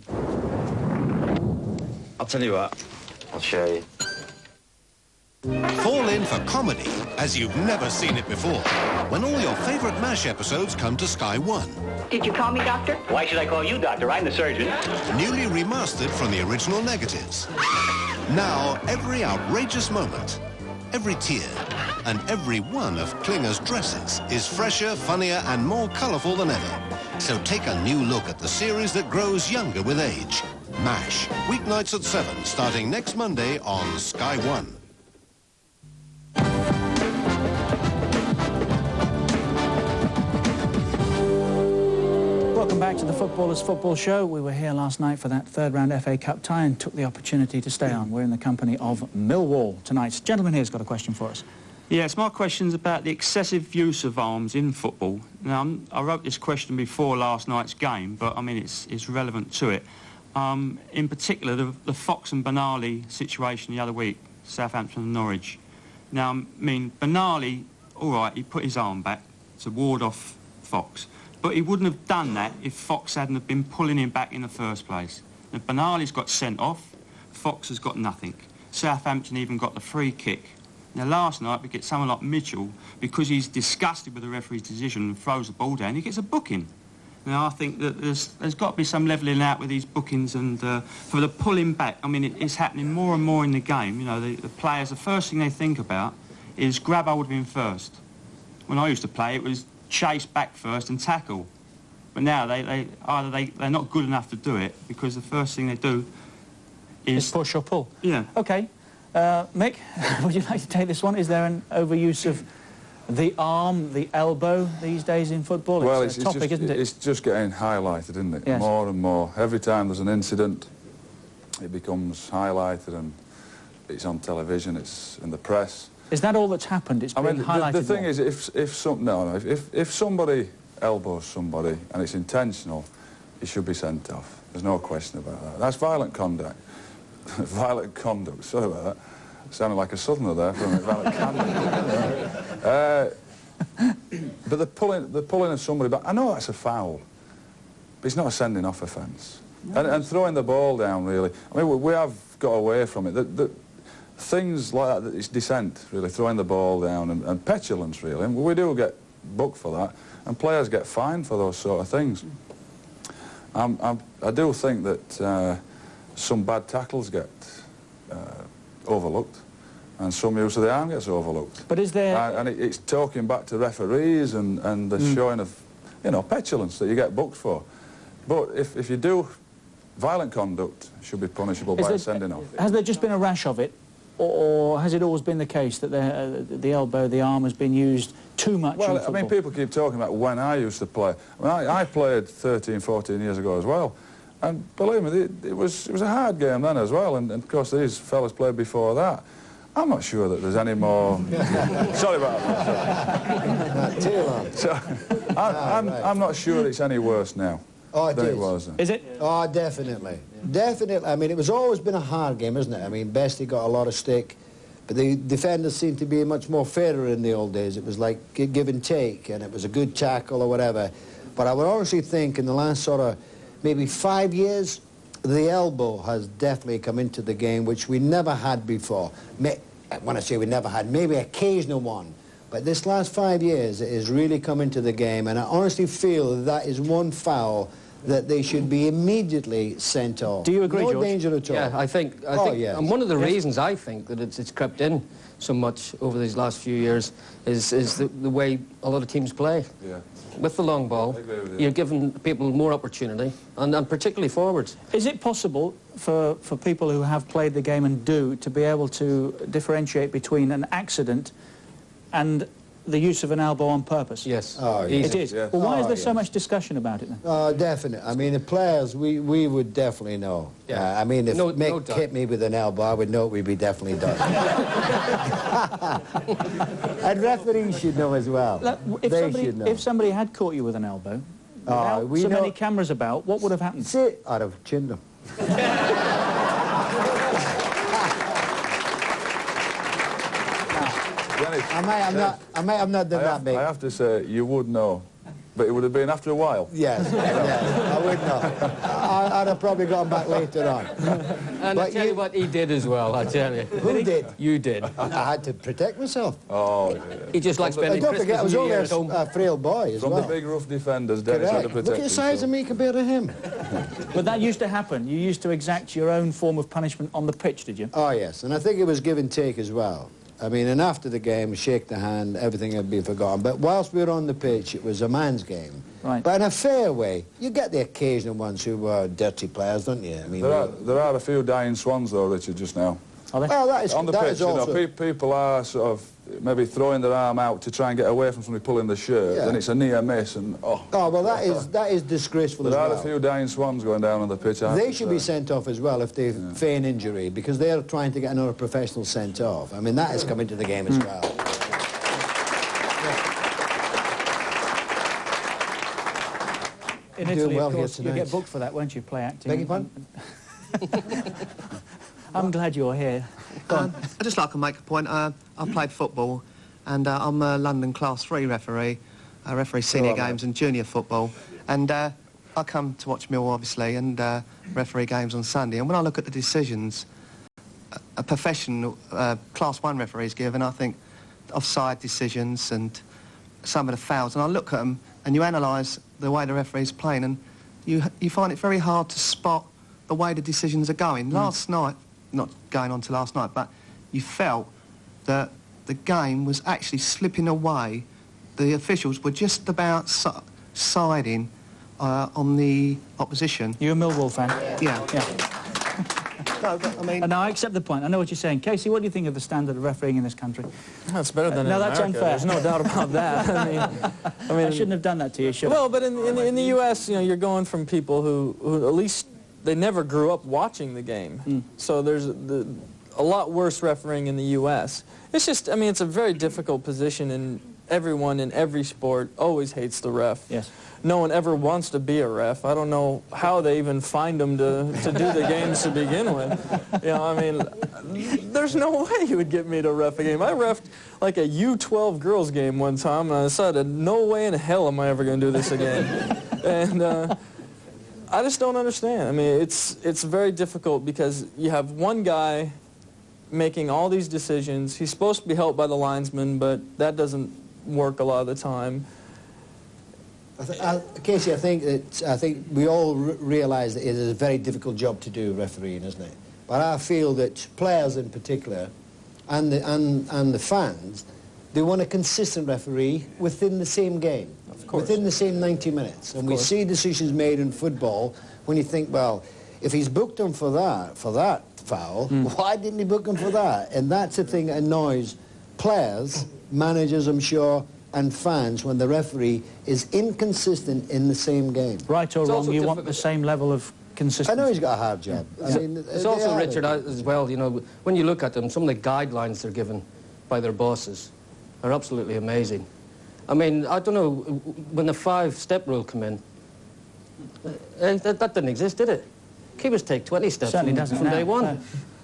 Speaker 13: I'll tell you what, I'll show you.
Speaker 8: Fall in for comedy as you've never seen it before when all your favourite MASH episodes come to Sky One.
Speaker 17: Did you call me doctor? Why should I call you doctor? I'm the surgeon.
Speaker 8: Newly remastered from the original negatives. Now, every outrageous moment, every tear, and every one of Klinger's dresses is fresher, funnier, and more colourful than ever. So take a new look at the series that grows younger with age. MASH, weeknights at 7, starting next Monday on Sky One.
Speaker 2: Welcome back to the Footballers' Football Show. We were here last night for that third-round FA Cup tie and took the opportunity to stay on. We're in the company of Millwall tonight. Gentleman here's got a question for us.
Speaker 21: Yes, my question's about the excessive use of arms in football. Now, I wrote this question before last night's game, but, I mean, it's relevant to it. In particular, the Fox and Benali situation the other week, Southampton and Norwich. Now, I mean, Benali, all right, he put his arm back to ward off Fox. But he wouldn't have done that if Fox hadn't have been pulling him back in the first place. Now, Benali's got sent off, Fox has got nothing. Southampton even got the free kick. Now, last night, we get someone like Mitchell, because he's disgusted with the referee's decision and throws the ball down, he gets a booking. Now, I think that there's got to be some levelling out with these bookings and for the pulling back. I mean, it's happening more and more in the game. You know, the players, the first thing they think about is grab hold of him first. When I used to play, it was chase back first and tackle. But now they're not good enough to do it because the first thing they do is
Speaker 2: push or pull.
Speaker 21: Yeah.
Speaker 2: OK. Mick, would you like to take this one? Is there an overuse of the arm, the elbow these days in football?
Speaker 4: Well,
Speaker 2: it's a topic, isn't it?
Speaker 4: It's just getting highlighted, isn't it?
Speaker 2: Yes.
Speaker 4: More and more. Every time there's an incident, it becomes highlighted and it's on television, it's in the press.
Speaker 2: Is that all that's happened? It's been highlighted.
Speaker 4: The thing is, if somebody elbows somebody and it's intentional, he should be sent off. There's no question about that. That's violent conduct. Violent conduct. Sorry about that. Sounded like a southerner there for a minute. Violent conduct. But the pulling of somebody back. I know that's a foul, but it's not a sending off offence. No, and throwing the ball down, really. I mean, we have got away from it. Things like that, it's dissent, really, throwing the ball down and petulance, really. And we do get booked for that, and players get fined for those sort of things. I do think that some bad tackles get overlooked, and some use of the arm gets overlooked.
Speaker 2: But is there...
Speaker 4: and it's talking back to referees and the showing of, you know, petulance that you get booked for. But if you do, violent conduct should be punishable by sending off.
Speaker 2: Has there just been a rash of it? Or has it always been the case that the elbow, the arm has been used too much in football?
Speaker 4: I mean, people keep talking about when I used to play. I mean, I played 13, 14 years ago as well. And believe me, it was a hard game then as well. And of course, these fellas played before that. I'm not sure that there's any more... Sorry about that.
Speaker 6: Too long.
Speaker 4: So, I'm not sure it's any worse now than it was then.
Speaker 2: Is it?
Speaker 6: Oh, definitely. Definitely. I mean, it was always been a hard game, isn't it? I mean, Bestie got a lot of stick, but the defenders seemed to be much more fairer in the old days. It was like give and take, and it was a good tackle or whatever. But I would honestly think in the last sort of maybe 5 years, the elbow has definitely come into the game, which we never had before. When I say we never had, maybe occasional one. But this last 5 years, it has really come into the game, and I honestly feel that is one foul that they should be immediately sent off.
Speaker 2: Do you agree,
Speaker 6: No
Speaker 2: George?
Speaker 6: danger at all.
Speaker 7: Yeah, I think
Speaker 6: Yes.
Speaker 7: and one of the reasons I think that it's crept in so much over these last few years is the way a lot of teams play.
Speaker 4: Yeah.
Speaker 7: With the long ball, you're giving people more opportunity, and particularly forwards.
Speaker 2: Is it possible for people who have played the game and do to be able to differentiate between an accident and the use of an elbow on purpose?
Speaker 7: Yes.
Speaker 6: Oh, yes.
Speaker 2: It is?
Speaker 4: Yes.
Speaker 2: Well, why is there
Speaker 6: yes.
Speaker 2: so much discussion about it then?
Speaker 6: Definitely. I mean, the players, we would definitely know.
Speaker 7: Yeah.
Speaker 6: I mean, if
Speaker 7: No
Speaker 6: Mick
Speaker 7: doubt.
Speaker 6: hit me with an elbow, I would know we'd be definitely done. And referees should know as well.
Speaker 2: Look, if somebody had caught you with an elbow, without
Speaker 6: we
Speaker 2: so
Speaker 6: know-
Speaker 2: many cameras about, what would have happened?
Speaker 6: See, I'd have chinned them.
Speaker 4: Dennis,
Speaker 6: I might have not done that big.
Speaker 4: I have to say, you would know. But it would have been after a while.
Speaker 6: Yes, yes, I would know. I'd have probably gone back later on.
Speaker 7: And I tell you what he did as well, I tell you.
Speaker 6: Who did?
Speaker 7: You did.
Speaker 6: I had to protect myself.
Speaker 4: Oh, yeah.
Speaker 7: He just likes
Speaker 6: And
Speaker 7: spending
Speaker 6: don't forget, I was
Speaker 7: Christmas
Speaker 6: only
Speaker 7: and New Year at home.
Speaker 6: a frail boy as
Speaker 4: From
Speaker 6: well.
Speaker 4: the big rough defenders, Denis had to
Speaker 6: Correct.
Speaker 4: protect
Speaker 6: Look at the size of
Speaker 4: himself.
Speaker 6: me compared to him.
Speaker 2: But that used to happen. You used to exact your own form of punishment on the pitch, did you?
Speaker 6: Oh, yes, and I think it was give and take as well. I mean, and after the game, shake the hand, everything had been forgotten. But whilst we were on the pitch, it was a man's game.
Speaker 2: Right.
Speaker 6: But in a fair way. You get the occasional ones who were dirty players, don't you? I mean,
Speaker 4: There are a few dying swans, though, Richard, just now.
Speaker 2: Are they?
Speaker 6: well, that is,
Speaker 4: On the
Speaker 6: that
Speaker 4: pitch,
Speaker 6: is
Speaker 4: you know,
Speaker 6: also...
Speaker 4: people are sort of maybe throwing their arm out to try and get away from somebody pulling the shirt,
Speaker 6: Yeah.
Speaker 4: then it's a near miss, and
Speaker 6: Oh, well, that is disgraceful as
Speaker 4: there are
Speaker 6: well.
Speaker 4: a few dying swans going down on the pitch. I have
Speaker 6: They
Speaker 4: to
Speaker 6: should
Speaker 4: say.
Speaker 6: be sent off as well if they feign injury, because they're trying to get another professional sent off. I mean, that has come into the game as well.
Speaker 2: In
Speaker 6: Doing
Speaker 2: Italy,
Speaker 6: well
Speaker 2: of
Speaker 6: here
Speaker 2: course, you'll
Speaker 6: tonight.
Speaker 2: get booked for that, won't you, play acting?
Speaker 6: Beg your pardon?
Speaker 2: I'm glad you're here. Go on.
Speaker 12: I'd just like to make a point. I played football, and I'm a London Class 3 referee. I referee senior games and junior football. And I come to watch Millwall, obviously, and referee games on Sunday. And when I look at the decisions a professional Class 1 referees give, and I think offside decisions and some of the fouls, and I look at them, and you analyse the way the referee's playing, and you find it very hard to spot the way the decisions are going. Last night, not going on to last night, but you felt that the game was actually slipping away. The officials were just about siding on the opposition.
Speaker 2: You're a Millwall fan?
Speaker 12: Yeah.
Speaker 2: No, but, I mean... And I accept the point. I know what you're saying. Kasey, what do you think of the standard of refereeing in this country?
Speaker 5: That's better than in
Speaker 2: that's
Speaker 5: America.
Speaker 2: unfair.
Speaker 5: There's no doubt about that. I mean,
Speaker 2: I shouldn't have done that to you, should I?
Speaker 5: Well, but in the U.S., you know, you're going from people who at least they never grew up watching the game. So there's a lot worse refereeing in the U.S. It's just, I mean, it's a very difficult position, and everyone in every sport always hates the ref.
Speaker 2: Yes.
Speaker 5: No one ever wants to be a ref. I don't know how they even find them to do the games to begin with. You know, I mean, there's no way you would get me to ref a game. I refed like a U12 girls game one time, and I decided, no way in hell am I ever going to do this again. And I just don't understand. I mean, it's very difficult because you have one guy making all these decisions. He's supposed to be helped by the linesman, but that doesn't work a lot of the time.
Speaker 6: Kasey, I think we all realise that it is a very difficult job to do, refereeing, isn't it? But I feel that players in particular, and the fans, they want a consistent referee within the same game, within the same 90 minutes. And we see decisions made in football when you think, well, if he's booked him for that foul, why didn't he book him for that? And that's the thing that annoys players, managers, I'm sure, and fans when the referee is inconsistent in the same game.
Speaker 2: Right or wrong, you want the same level of consistency.
Speaker 6: I know he's got a hard job. I mean,
Speaker 7: it's also, Richard, as well, you know, when you look at them, some of the guidelines they're given by their bosses are absolutely amazing. I mean, I don't know, when the 5-step rule came in, that didn't exist, did it? Keepers take 20 steps from day one.
Speaker 2: No.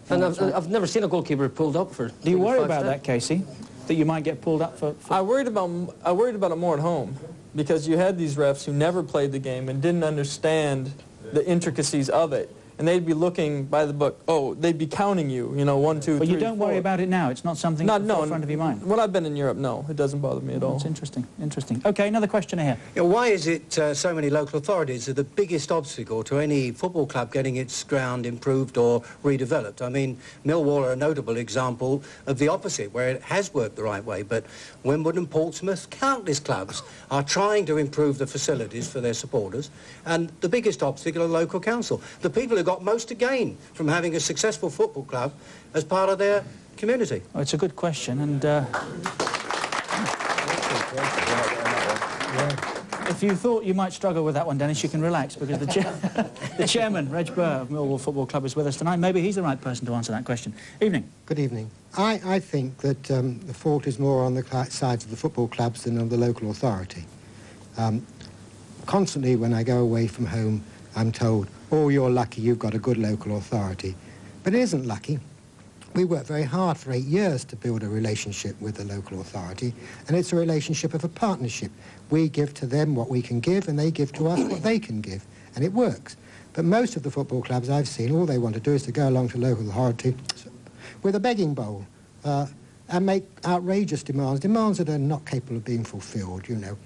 Speaker 7: And I've never seen a goalkeeper pulled up for...
Speaker 2: Do you worry about that, Kasey? That you might get pulled up for...
Speaker 5: I worried about it more at home, because you had these refs who never played the game and didn't understand the intricacies of it. and they'd be looking by the book. Oh, they'd be counting you, you know, 1, 2,
Speaker 2: But
Speaker 5: 3,
Speaker 2: you don't
Speaker 5: 4.
Speaker 2: worry about it now? It's not something at the forefront of your mind?
Speaker 5: When I've been in Europe, no, it doesn't bother me at all.
Speaker 2: That's interesting, interesting. OK, another question here.
Speaker 1: Yeah, why is it so many local authorities are the biggest obstacle to any football club getting its ground improved or redeveloped? I mean, Millwall are a notable example of the opposite, where it has worked the right way, but Wimbledon, Portsmouth, countless clubs are trying to improve the facilities for their supporters, and the biggest obstacle are the local council. The people who got most to gain from having a successful football club as part of their community.
Speaker 2: Oh, it's a good question, and if you thought you might struggle with that one, Denis, you can relax, because the chairman, Reg Burr of Millwall Football Club, is with us tonight. Maybe he's the right person to answer that question. Evening.
Speaker 16: Good evening. I think that the fault is more on the sides of the football clubs than on the local authority. Constantly when I go away from home, I'm told, oh, you're lucky you've got a good local authority. But it isn't lucky. We worked very hard for 8 years to build a relationship with the local authority, and it's a relationship of a partnership. We give to them what we can give, and they give to us what they can give, and it works. But most of the football clubs I've seen, all they want to do is to go along to local authority with a begging bowl and make outrageous demands that are not capable of being fulfilled, you know.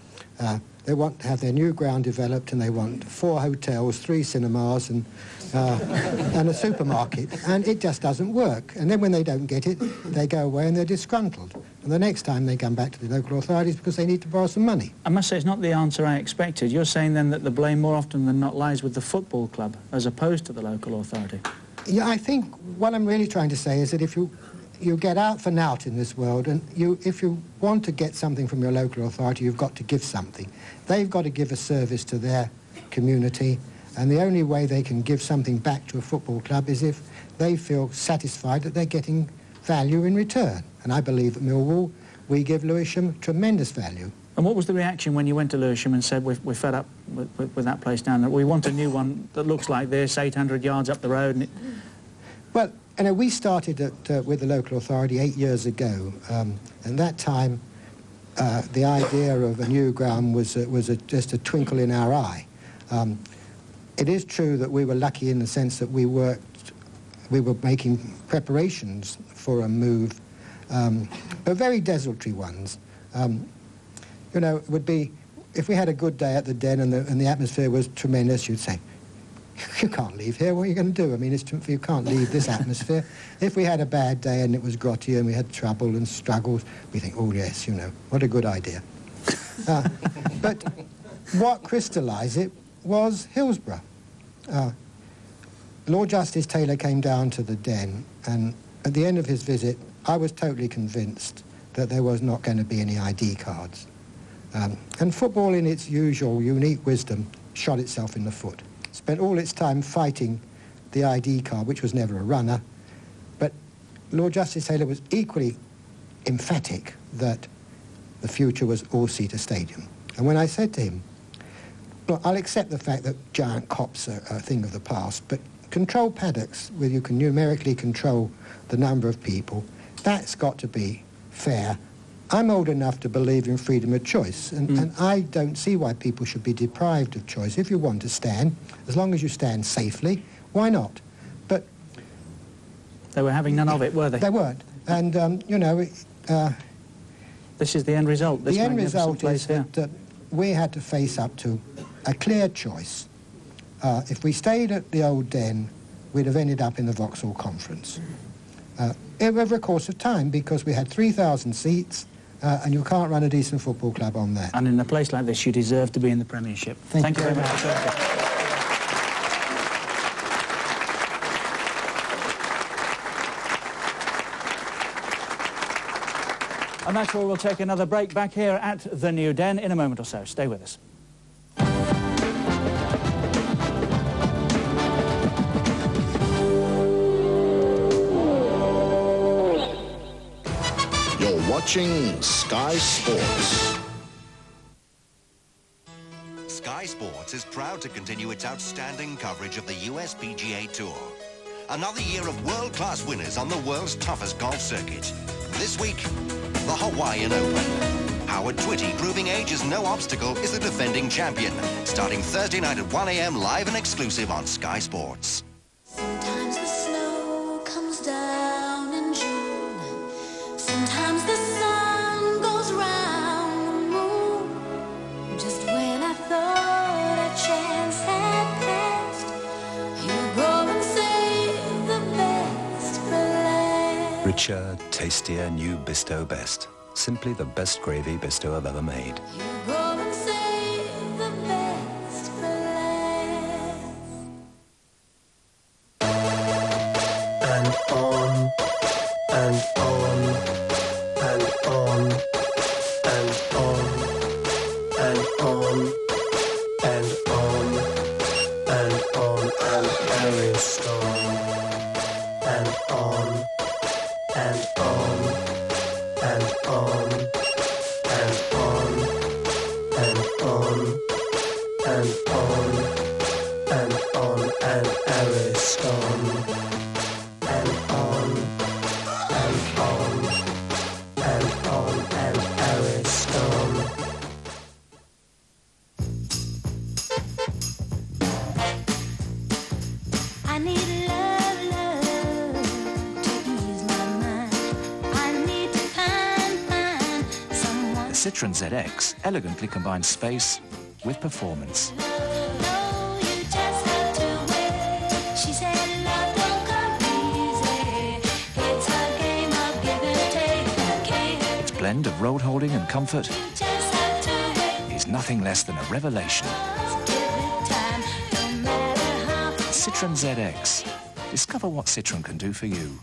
Speaker 16: They want to have their new ground developed, and they want 4 hotels, 3 cinemas, and a supermarket, and it just doesn't work. And then when they don't get it, they go away and they're disgruntled. And the next time they come back to the local authorities because they need to borrow some money.
Speaker 2: I must say it's not the answer I expected. You're saying then that the blame more often than not lies with the football club as opposed to the local authority?
Speaker 16: Yeah, I think what I'm really trying to say is that if you get out for naught in this world, and if you want to get something from your local authority, you've got to give something. They've got to give a service to their community, and the only way they can give something back to a football club is if they feel satisfied that they're getting value in return. And I believe at Millwall, we give Lewisham tremendous value.
Speaker 2: And what was the reaction when you went to Lewisham and said, we're fed up with that place down there, we want a new one that looks like this, 800 yards up the road? And
Speaker 16: Well, you know, we started with the local authority 8 years ago, and that time the idea of a new ground was just a twinkle in our eye. It is true that we were lucky in the sense that we were making preparations for a move, but very desultory ones. You know, it would be, if we had a good day at the Den and the atmosphere was tremendous, you'd say, you can't leave here, what are you going to do? I mean, you can't leave this atmosphere. If we had a bad day and it was grotty and we had trouble and struggles, we think, oh yes, you know, what a good idea. But what crystallised it was Hillsborough. Lord Justice Taylor came down to the Den, and at the end of his visit, I was totally convinced that there was not going to be any ID cards. And football, in its usual unique wisdom, shot itself in the foot. Spent all its time fighting the ID card, which was never a runner. But Lord Justice Taylor was equally emphatic that the future was all-seater stadium. And when I said to him, look, I'll accept the fact that giant cops are a thing of the past, but control paddocks where you can numerically control the number of people, that's got to be fair. I'm old enough to believe in freedom of choice, and I don't see why people should be deprived of choice. If you want to stand, as long as you stand safely, why not? But
Speaker 2: they were having none of it, were they?
Speaker 16: They weren't. And, you know...
Speaker 2: this is the end result.
Speaker 16: The end result is that we had to face up to a clear choice. If we stayed at the old Den, we'd have ended up in the Vauxhall Conference. Over a course of time, because we had 3,000 seats, and you can't run a decent football club on that.
Speaker 2: And in a place like this, you deserve to be in the Premiership. Thank you very much. And that's where we'll take another break back here at the New Den in a moment or so. Stay with us.
Speaker 20: Watching Sky Sports.
Speaker 23: Sky Sports is proud to continue its outstanding coverage of the US PGA Tour. Another year of world-class winners on the world's toughest golf circuit. This week, the Hawaiian Open. Howard Twitty, proving age is no obstacle, is the defending champion. Starting Thursday night at 1 a.m. live and exclusive on Sky Sports.
Speaker 3: Richer, tastier, new Bisto Best. Simply the best gravy Bisto have ever made.
Speaker 14: And on, and on, and on, and on, and on, and on, and on, and there is on, and on, and on, and on, and on, and on, and on, and on, and Ariston.
Speaker 2: Citroën ZX elegantly combines space with performance. Its blend of road holding and comfort is nothing less than a revelation. Citroën ZX. Discover what Citroën can do for you.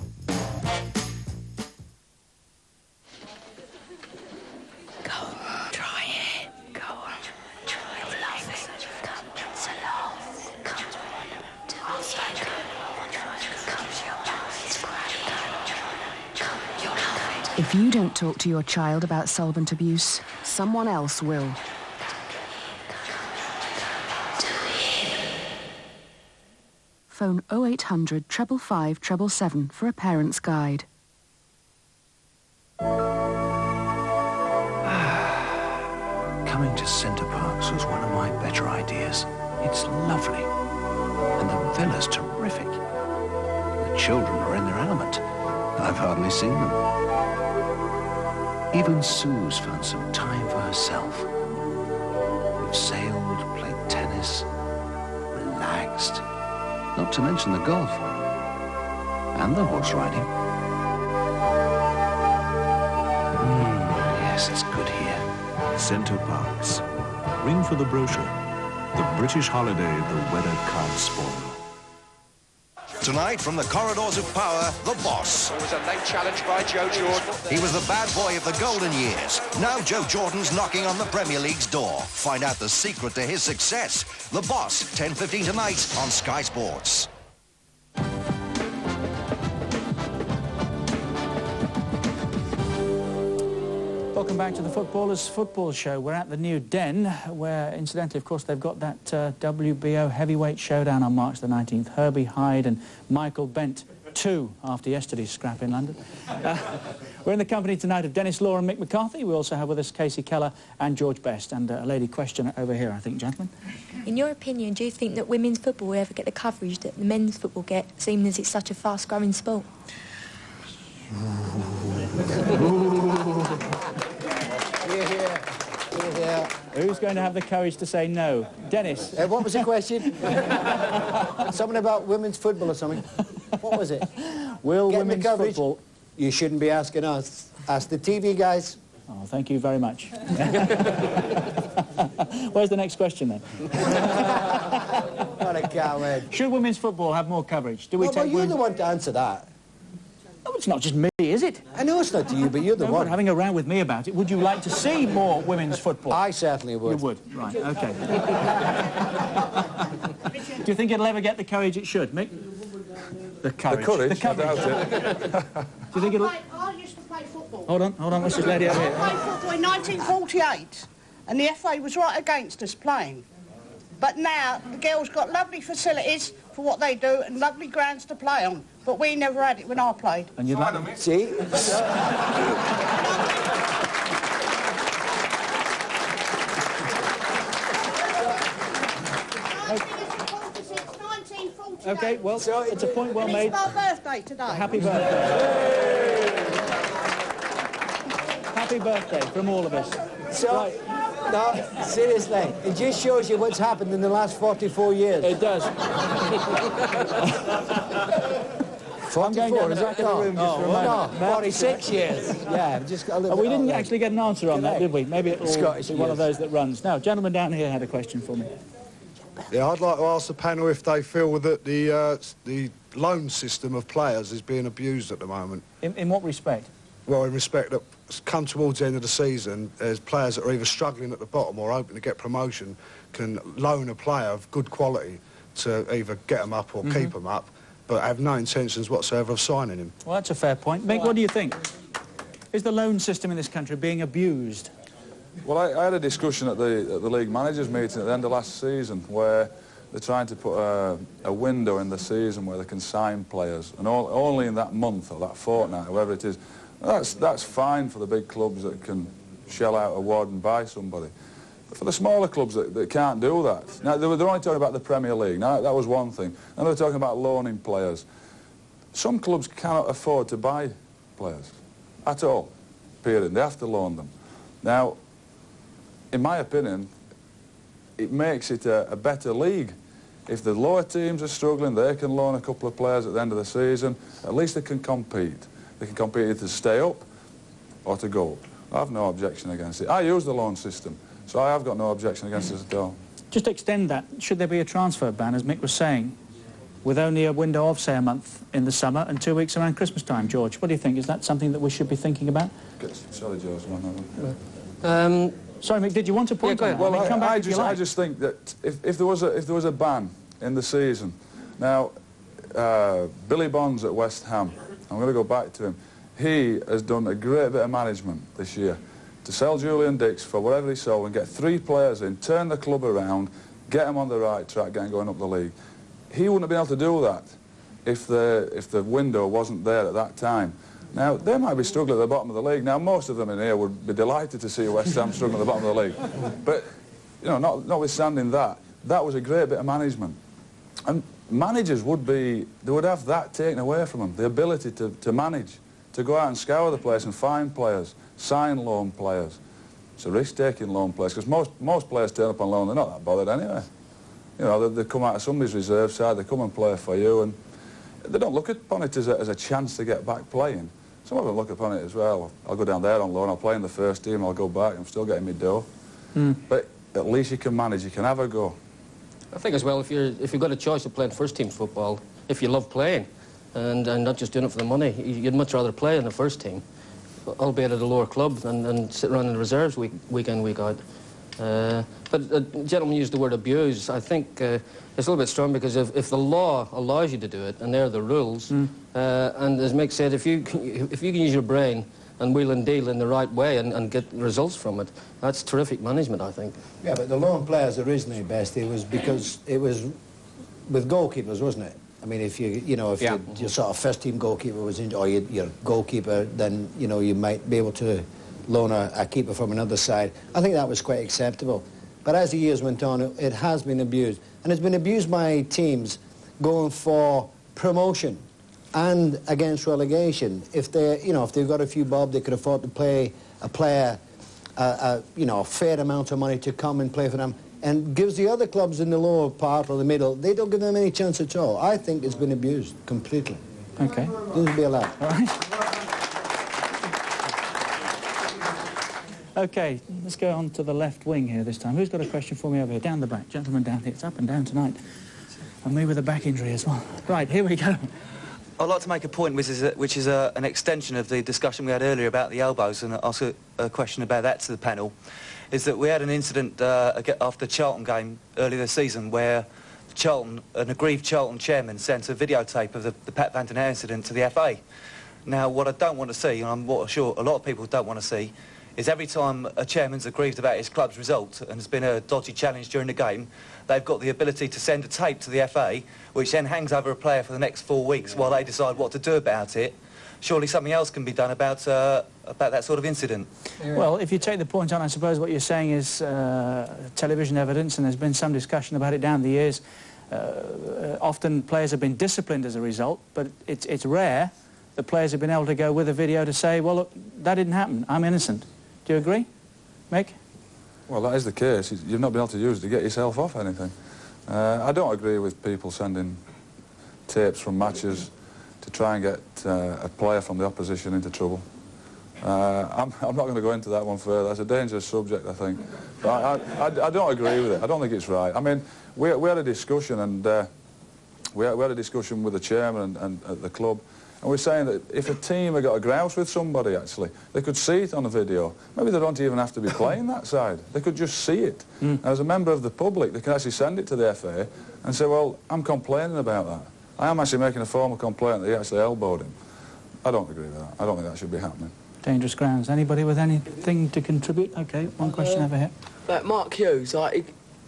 Speaker 22: If you don't talk to your child about solvent abuse, someone else will. Phone 0800 555 777 for a parent's guide.
Speaker 18: Coming to Centre Parks was one of my better ideas. It's lovely. And the villa's terrific. The children are in their element. I've hardly seen them. Even Sue's found some time for herself. We've sailed, played tennis, relaxed. Not to mention the golf. And the horse riding. Yes, it's good here.
Speaker 11: Centre Parks. Ring for the brochure. The British holiday the weather can't spoil.
Speaker 23: Tonight, from the corridors of power, the boss.
Speaker 15: It was a late challenge by Joe Jordan.
Speaker 23: He was the bad boy of the golden years. Now Joe Jordan's knocking on the Premier League's door. Find out the secret to his success. The Boss, 10:15 tonight on Sky Sports.
Speaker 2: Welcome back to the Footballers' Football Show. We're at the new Den, where, incidentally, of course, they've got that WBO heavyweight showdown on March the 19th. Herbie Hyde and Michael Bent, 2 after yesterday's scrap in London. We're in the company tonight of Denis Law and Mick McCarthy. We also have with us Kasey, Keller and George Best, and a lady questioner over here, I think, gentlemen.
Speaker 24: In your opinion, do you think that women's football will ever get the coverage that the men's football get, seeing as it's such a fast-growing sport?
Speaker 2: Who's going to have the courage to say no? Dennis.
Speaker 6: What was the question? Something about women's football or something. What was it?
Speaker 2: Will
Speaker 6: Get
Speaker 2: women's football...
Speaker 6: You shouldn't be asking us. Ask the TV guys.
Speaker 2: Oh, thank you very much. Where's the next question, then?
Speaker 6: What a coward.
Speaker 2: Should women's football have more coverage? Do we
Speaker 6: well, you're the one to answer that.
Speaker 2: Oh, it's not just me, is it?
Speaker 6: I know it's not to you, but you're the one.
Speaker 2: Having a row with me about it. Would you like to see more women's football?
Speaker 6: I certainly would.
Speaker 2: You would? Right, OK. Do you think it'll ever get the courage it should, Mick? The courage.
Speaker 4: The courage?
Speaker 2: I doubt it. Do you think it'll...
Speaker 25: I used to play football.
Speaker 2: Hold on, what's this lady over here?
Speaker 25: I played football in 1948, and the FA was right against us playing. But now, the girls got lovely facilities for what they do and lovely grounds to play on. But we never had it when I played.
Speaker 2: And you'd like...
Speaker 6: See?
Speaker 2: OK, well, so it's a point well made.
Speaker 25: It's my birthday today.
Speaker 2: Happy birthday. Happy birthday from all of us.
Speaker 6: So, right. No, seriously, it just shows you what's happened in the last 44 years.
Speaker 2: It does. I'm going down the back of the room just for a moment.
Speaker 6: No, 46 years. Yeah, just got a little
Speaker 2: We
Speaker 6: bit
Speaker 2: didn't
Speaker 6: older.
Speaker 2: actually get an answer on that, did we? Maybe it'll
Speaker 6: Scottish
Speaker 2: be one of
Speaker 6: years.
Speaker 2: those that runs. Now, gentleman down here had a question for me.
Speaker 9: Yeah, I'd like to ask the panel if they feel that the loan system of players is being abused at the moment.
Speaker 2: In what respect?
Speaker 9: Well, in respect that come towards the end of the season, there's players that are either struggling at the bottom or hoping to get promotion can loan a player of good quality to either get them up or keep them up, but have no intentions whatsoever of signing him.
Speaker 2: Well, that's a fair point. Mick, what do you think? Is the loan system in this country being abused?
Speaker 4: Well, I had a discussion at the league managers meeting at the end of last season where they're trying to put a window in the season where they can sign players, and only in that month or that fortnight, whatever it is. That's fine for the big clubs that can shell out a wad and buy somebody. But for the smaller clubs that can't do that, now they're only talking about the Premier League. Now that was one thing. Now they're talking about loaning players. Some clubs cannot afford to buy players at all. Period. They have to loan them. Now, in my opinion, it makes it a better league. If the lower teams are struggling, they can loan a couple of players at the end of the season. At least they can compete. They can compete either to stay up or to go up. I have no objection against it. I use the loan system, so I have got no objection against it at all.
Speaker 2: Just extend that. Should there be a transfer ban, as Mick was saying, with only a window of, say, a month in the summer and 2 weeks around Christmas time? George, what do you think? Is that something that we should be thinking about?
Speaker 4: Sorry, George.
Speaker 2: Sorry, Mick, did you want to point on that?
Speaker 4: Well,
Speaker 2: come back if you like.
Speaker 4: I just think that if there was a ban in the season, now Billy Bonds at West Ham, I'm going to go back to him. He has done a great bit of management this year to sell Julian Dix for whatever he sold and get 3 players in, turn the club around, get them on the right track, get them going up the league. He wouldn't have been able to do that if the window wasn't there at that time. Now, they might be struggling at the bottom of the league. Now, most of them in here would be delighted to see West Ham struggling at the bottom of the league. But, you know, notwithstanding that, that was a great bit of management. And managers would have that taken away from them, the ability to manage, to go out and scour the place and find players, sign loan players. It's a risk-taking loan players, because most players turn up on loan, they're not that bothered anyway. You know, they come out of somebody's reserve side, they come and play for you, and they don't look upon it as a chance to get back playing. Some of them look upon it as, well, I'll go down there on loan, I'll play in the first team, I'll go back, I'm still getting my dough. But at least you can manage, you can have a go.
Speaker 7: I think as well, if you've got a choice of playing first team football, if you love playing and not just doing it for the money, you'd much rather play in the first team, albeit at a lower club, and sit around in the reserves week in, week out. But the gentleman used the word abuse. I think it's a little bit strong, because if the law allows you to do it, and there are the rules, and as Mick said, if you can use your brain and wheel and deal in the right way and get results from it, that's terrific management, I think.
Speaker 6: Yeah, but the loan players originally, best, it was because it was with goalkeepers, wasn't it? I mean, if your sort of first-team goalkeeper was injured, or your goalkeeper, then, you know, you might be able to loan a keeper from another side. I think that was quite acceptable. But as the years went on, it has been abused. And it's been abused by teams going for promotion and against relegation. If they've got a few bob, they could afford to pay a player a fair amount of money to come and play for them, and gives the other clubs in the lower part or the middle, they don't give them any chance at all. I think it's been abused completely.
Speaker 2: Okay.
Speaker 6: Doesn't be allowed.
Speaker 2: All right. Okay, let's go on to the left wing here this time. Who's got a question for me over here? Down the back. Gentleman down here. It's up and down tonight. And me with a back injury as well. Right, here we go.
Speaker 10: I'd like to make a point which is an extension of the discussion we had earlier about the elbows, and ask a question about that to the panel. Is that we had an incident after the Charlton game earlier this season where an aggrieved Charlton chairman sent a videotape of the Pat Van Den Hare incident to the FA. Now, what I don't want to see, and I'm sure a lot of people don't want to see, is every time a chairman's aggrieved about his club's result and there's been a dodgy challenge during the game, they've got the ability to send a tape to the FA, which then hangs over a player for the next 4 weeks while they decide what to do about it. Surely something else can be done about that sort of incident.
Speaker 2: Well, if you take the point on, I suppose what you're saying is television evidence, and there's been some discussion about it down the years. Often players have been disciplined as a result, but it's rare that players have been able to go with a video to say, well, look, that didn't happen, I'm innocent. Do you agree, Mick?
Speaker 4: Well, that is the case. You've not been able to use it to get yourself off anything. I don't agree with people sending tapes from matches to to try and get a player from the opposition into trouble. I'm not going to go into that one further. That's a dangerous subject, I think. But I don't agree with it. I don't think it's right. I mean, we had a discussion, and we had a discussion with the chairman and at the club, and we're saying that if a team had got a grouse with somebody, actually, they could see it on the video. Maybe they don't even have to be playing that side. They could just see it. And as a member of the public, they can actually send it to the FA and say, well, I'm complaining about that. I am actually making a formal complaint that he actually elbowed him. I don't agree with that. I don't think that should be happening.
Speaker 2: Dangerous grounds. Anybody with anything to contribute? OK, one question over here.
Speaker 8: Like Mark Hughes,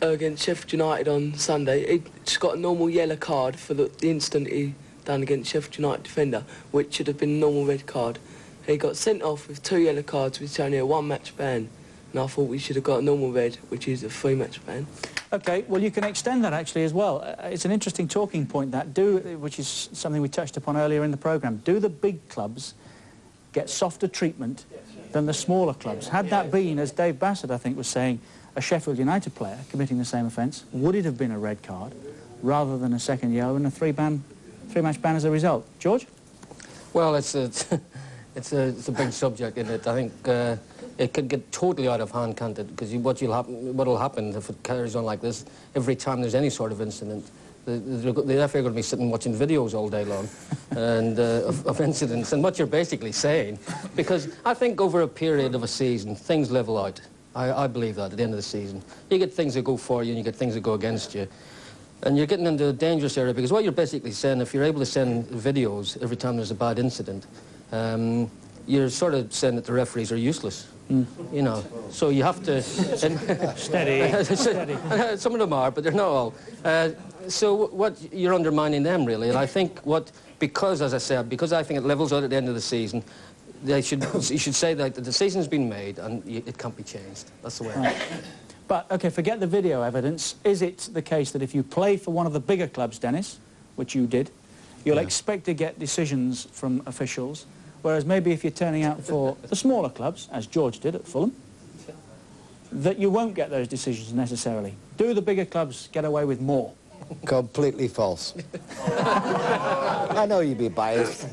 Speaker 8: against Sheffield United on Sunday, he just got a normal yellow card for the incident he done against Sheffield United defender, which should have been a normal red card. He got sent off with 2 yellow cards, which is only a 1-match ban. And I thought we should have got a normal red, which is a 3-match ban. OK, well, you can extend that, actually, as well.
Speaker 2: It's an interesting talking point, that, which is something we touched upon earlier in the programme. Do the big clubs get softer treatment than the smaller clubs? Had that been, as Dave Bassett, I think, was saying, a Sheffield United player committing the same offence, would it have been a red card rather than a second yellow and a 3-match ban as a result? George?
Speaker 7: Well, it's a big subject, isn't it? I think it could get totally out of hand, can't it? Because what'll happen if it carries on like this, every time there's any sort of incident, the FA are going to be sitting watching videos all day long and of incidents, and what you're basically saying, because I think over a period of a season, things level out. I believe that at the end of the season. You get things that go for you and you get things that go against you. And you're getting into a dangerous area, because what you're basically saying, if you're able to send videos every time there's a bad incident, you're sort of saying that the referees are useless. You know, so you have to...
Speaker 2: Steady.
Speaker 7: Some of them are, but they're not all. So what you're undermining them, really. And I think because, as I said, because I think it levels out at the end of the season, you should say that the season's been made and it can't be changed. That's the way. Right.
Speaker 2: But, OK, forget the video evidence. Is it the case that if you play for one of the bigger clubs, Denis, which you did, you'll expect to get decisions from officials, whereas maybe if you're turning out for the smaller clubs, as George did at Fulham, that you won't get those decisions necessarily? Do the bigger clubs get away with more?
Speaker 6: Completely false. I know you'd be biased.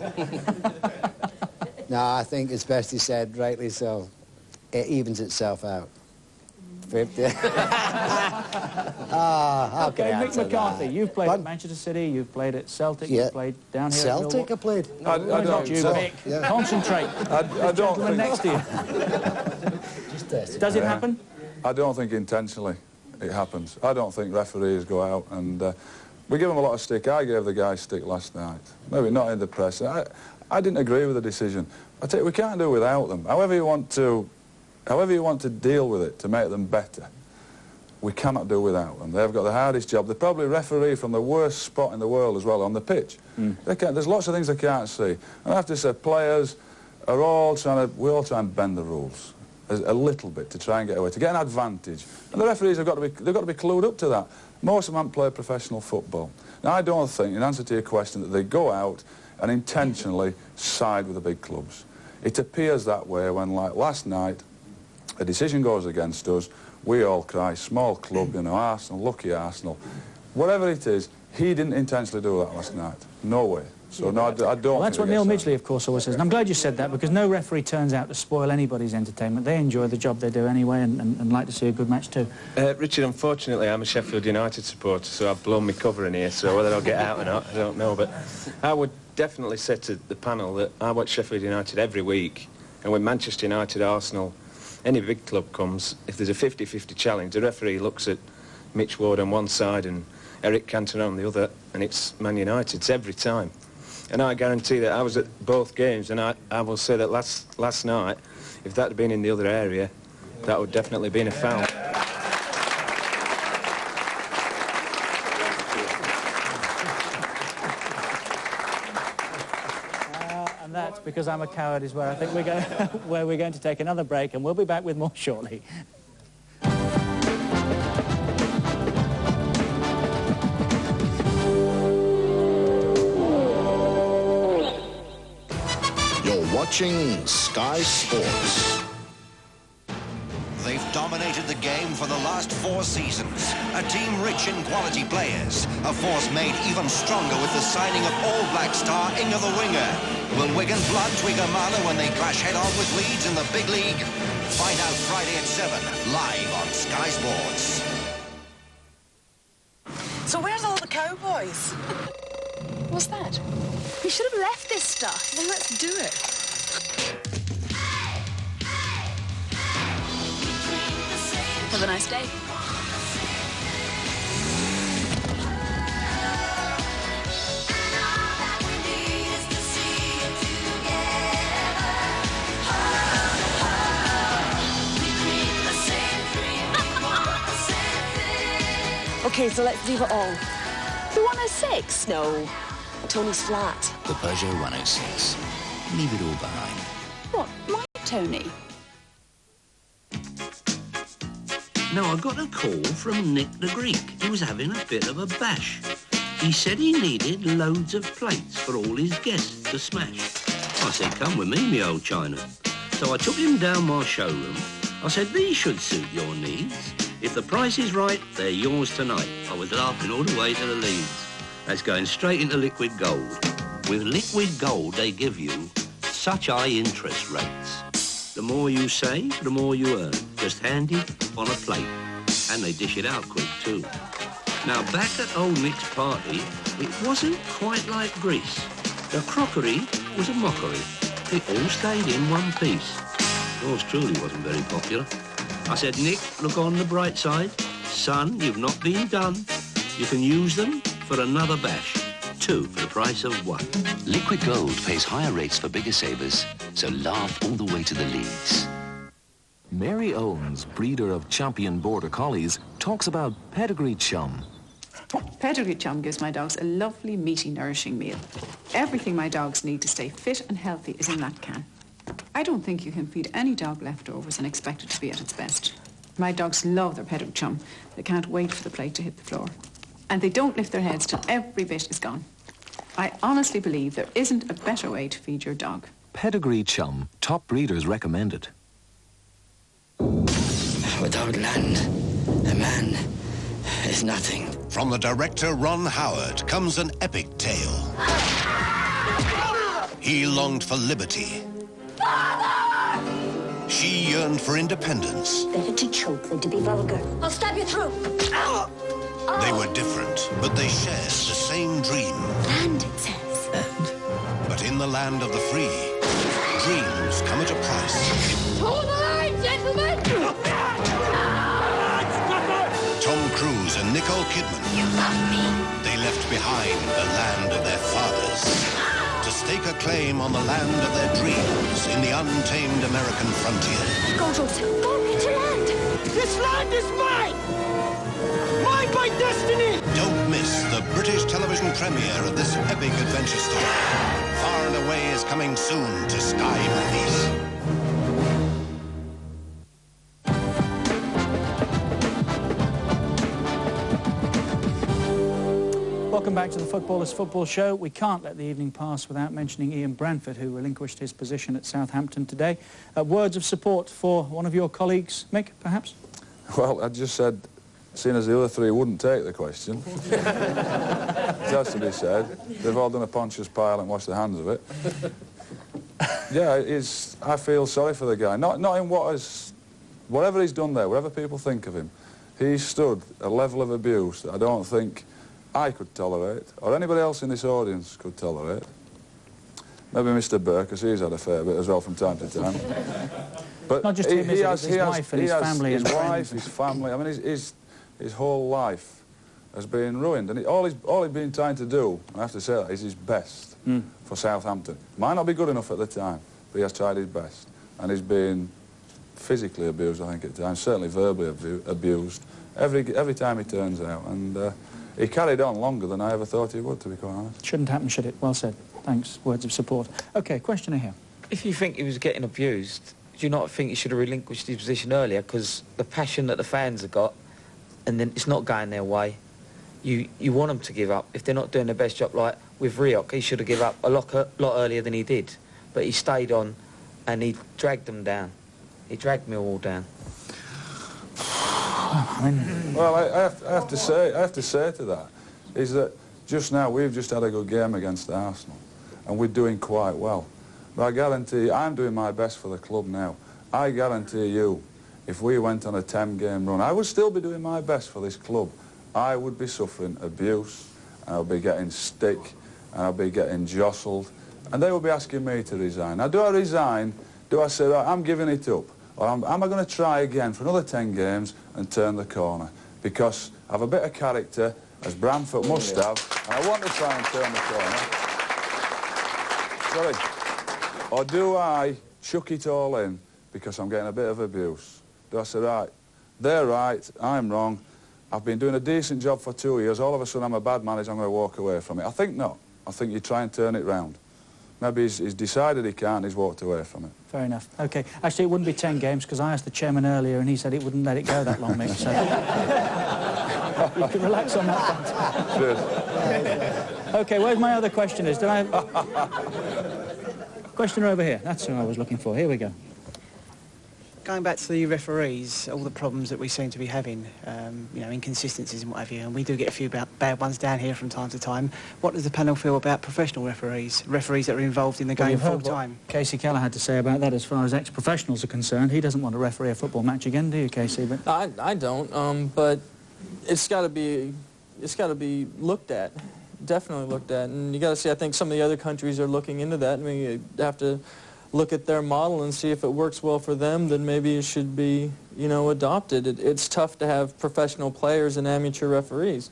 Speaker 6: No, I think it's best he said, rightly so. It evens itself out. 50.
Speaker 2: OK, Mick McCarthy, you've played at Manchester City, you've played at Celtic, you've played down here at Millwall.
Speaker 6: Celtic I played?
Speaker 2: No, not you, Mick. Yeah. Concentrate.
Speaker 4: I don't think...
Speaker 2: next to you. Does it happen?
Speaker 4: I don't think intentionally it happens. I don't think referees go out and... we give them a lot of stick. I gave the guy stick last night. Maybe not in the press. I didn't agree with the decision. I tell you, we can't do without them. However you want to deal with it to make them better, we cannot do without them. They've got the hardest job. They probably referee from the worst spot in the world as well, on the pitch. There's lots of things they can't see. And I have to say, players are all we all try and bend the rules a little bit to try and get away, to get an advantage. And the referees they've got to be clued up to that. Most of them haven't played professional football. Now, I don't think, in answer to your question, that they go out and intentionally side with the big clubs. It appears that way when, like last night, a decision goes against us, we all cry, small club, you know, Arsenal, lucky Arsenal. Whatever it is, he didn't intentionally do that last night. No way. So, no, I don't
Speaker 2: Well, that's what Neil Midgley, of course, always says. And I'm glad you said that, because no referee turns out to spoil anybody's entertainment. They enjoy the job they do anyway and like to see a good match too.
Speaker 13: Richard, unfortunately, I'm a Sheffield United supporter, so I've blown my cover in here, so whether I'll get out or not, I don't know. But I would definitely say to the panel that I watch Sheffield United every week, and when Manchester United, Arsenal, any big club comes, if there's a 50-50 challenge, the referee looks at Mitch Ward on one side and Eric Cantona on the other, and it's Man United's every time. And I guarantee that I was at both games, and I will say that last night, if that had been in the other area, that would definitely been a foul.
Speaker 2: And that's because I'm a coward is where I think we're going to take another break, and we'll be back with more shortly.
Speaker 20: Watching Sky Sports.
Speaker 23: They've dominated the game for for the last 4 seasons. A team rich in quality players. A force made even stronger with the signing of All Black star Inga the Winger. Will Wigan blunt Wigamala when they clash head-on with Leeds in the big league? Find out Friday at 7, live on Sky Sports.
Speaker 5: So where's all the cowboys?
Speaker 22: What's that? We should have left this stuff.
Speaker 5: Well, let's do it.
Speaker 22: Have a nice day.
Speaker 5: Okay, so let's leave it all. The 106? No. Tony's flat.
Speaker 12: The Peugeot 106. Leave it all behind.
Speaker 22: What? My Tony?
Speaker 17: Now, I got a call from Nick the Greek. He was having a bit of a bash. He said he needed loads of plates for all his guests to smash. I said, come with me, me old China. So I took him down my showroom. I said, these should suit your needs. If the price is right, they're yours tonight. I was laughing all the way to the Leeds. That's going straight into liquid gold. With liquid gold, they give you such high interest rates. The more you save, the more you earn. Just hand it on a plate. And they dish it out quick, too. Now, back at old Mick's party, it wasn't quite like Greece. The crockery was a mockery. It all stayed in one piece. Yours truly wasn't very popular. I said, Nick, look on the bright side. Son, you've not been done. You can use them for another bash. 2 for the price of 1.
Speaker 12: Liquid Gold pays higher rates for bigger savers, so laugh all the way to the Leeds.
Speaker 19: Mary Owens, breeder of champion border collies, talks about pedigree chum.
Speaker 21: Pedigree chum gives my dogs a lovely, meaty, nourishing meal. Everything my dogs need to stay fit and healthy is in that can. I don't think you can feed any dog leftovers and expect it to be at its best. My dogs love their pedigree chum. They can't wait for the plate to hit the floor. And they don't lift their heads till every bit is gone. I honestly believe there isn't a better way to feed your dog.
Speaker 19: Pedigree chum, top breeders recommended.
Speaker 12: Without land, a man is nothing.
Speaker 23: From the director Ron Howard comes an epic tale. He longed for liberty. She yearned for independence.
Speaker 26: Better to choke than to be vulgar. I'll stab your throat.
Speaker 23: They were different, but they shared the same dream.
Speaker 26: Land, it says.
Speaker 23: But in the land of the free, dreams come at a price.
Speaker 26: Hold the line, gentlemen!
Speaker 23: Tom Cruise and Nicole Kidman.
Speaker 26: You love me.
Speaker 23: They left behind the land of their fathers to stake a claim on the land of their dreams in the untamed American frontier.
Speaker 26: Go, Joseph. Go, get your land.
Speaker 27: This land is mine! Mine by destiny!
Speaker 23: Don't miss the British television premiere of this epic adventure story. Far and Away is coming soon to Sky Movies.
Speaker 2: Welcome back to the Footballers' Football Show. We can't let the evening pass without mentioning Ian Branford, who relinquished his position at Southampton today. Words of support for one of your colleagues, Mick, perhaps?
Speaker 4: Well, I just said, seeing as the other 3 wouldn't take the question, it has to be said. They've all done a Pontius Pilate and washed their hands of it. Yeah, I feel sorry for the guy. Not in whatever he's done there, whatever people think of him, he stood a level of abuse that I don't think I could tolerate, or anybody else in this audience could tolerate. Maybe Mr. Burke, because he's had a fair bit as well from time to time. But
Speaker 2: not just him, his wife and his family and friends.
Speaker 4: His wife, his family, I mean, his whole life has been ruined. And all he's been trying to do, I have to say that, is his best for Southampton. Might not be good enough at the time, but he has tried his best. And he's been physically abused, I think, at times, certainly verbally abused, every time he turns out. And he carried on longer than I ever thought he would, to be quite honest.
Speaker 2: Shouldn't happen, should it? Well said. Thanks. Words of support. OK, questioner here.
Speaker 28: If you think he was getting abused, do you not think he should have relinquished his position earlier? Because the passion that the fans have got, and then it's not going their way, you want them to give up. If they're not doing their best job, like with Rioch, he should have given up a lot earlier than he did. But he stayed on, and he dragged them down. He dragged Millwall down.
Speaker 2: I mean...
Speaker 4: Well, I have to say to that, is that just now we've just had a good game against Arsenal, and we're doing quite well. But I guarantee you, I'm doing my best for the club now. I guarantee you, if we went on a 10-game run, I would still be doing my best for this club. I would be suffering abuse, and I'll be getting stick, and I'll be getting jostled, and they will be asking me to resign. Now, do I resign? Do I say, right, I'm giving it up? Or am I going to try again for another 10 games and turn the corner? Because I have a bit of character, as Bramford must have, and I want to try and turn the corner. Sorry. Or do I chuck it all in because I'm getting a bit of abuse? Do I say, right, they're right, I'm wrong, I've been doing a decent job for 2 years, all of a sudden I'm a bad manager, I'm going to walk away from it? I think not. I think you try and turn it round. Maybe he's decided he can't, he's walked away from it.
Speaker 2: Fair enough. OK. Actually, it wouldn't be 10 games, because I asked the chairman earlier, and he said he wouldn't let it go that long, Mick, so... you can relax on that front.
Speaker 4: Cheers.
Speaker 2: OK, where's my other questioners? Did I questioner over here. That's who I was looking for. Here we go.
Speaker 1: Going back to the referees, all the problems that we seem to be having, you know, inconsistencies and what have you, and we do get a few bad ones down here from time to time. What does the panel feel about professional referees that are involved in the game full time?
Speaker 2: Kasey Keller had to say about that as far as ex-professionals are concerned. He doesn't want to referee a football match again, do you, Kasey? But
Speaker 3: I don't, but it's got to be looked at, definitely looked at, and you got to see. I think some of the other countries are looking into that. I mean, you have to look at their model and see if it works well for them, then maybe it should be, you know, adopted. It's tough to have professional players and amateur referees,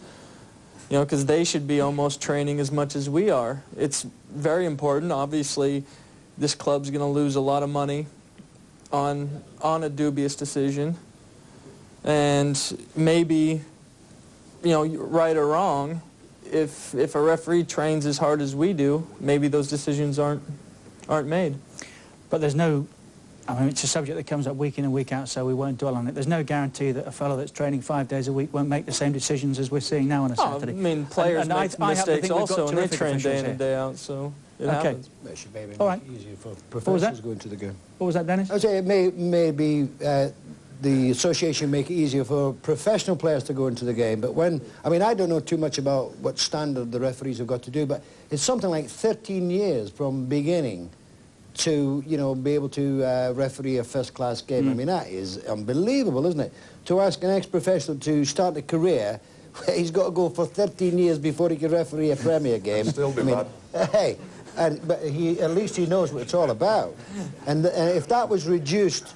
Speaker 3: you know, because they should be almost training as much as we are. It's very important. Obviously, this club's going to lose a lot of money on a dubious decision, and maybe, you know, right or wrong, if a referee trains as hard as we do, maybe those decisions aren't made.
Speaker 2: But there's no, I mean, it's a subject that comes up week in and week out, so we won't dwell on it. There's no guarantee that a fellow that's training 5 days a week won't make the same decisions as we're seeing now on a Saturday.
Speaker 3: I mean, players make mistakes also, and they train day in and day out, so it happens.
Speaker 6: It should maybe
Speaker 2: All right.
Speaker 6: make it easier for professionals going to the game.
Speaker 2: What was that, Dennis?
Speaker 6: I would say it may be the association make it easier for professional players to go into the game, but when, I mean, I don't know too much about what standard the referees have got to do, but it's something like 13 years from beginning to, you know, be able to referee a first-class game. I mean, that is unbelievable, isn't it? To ask an ex-professional to start a career, he's got to go for 13 years before he can referee a Premier game.
Speaker 4: Still be bad.
Speaker 6: Hey, but at least he knows what it's all about. And if that was reduced,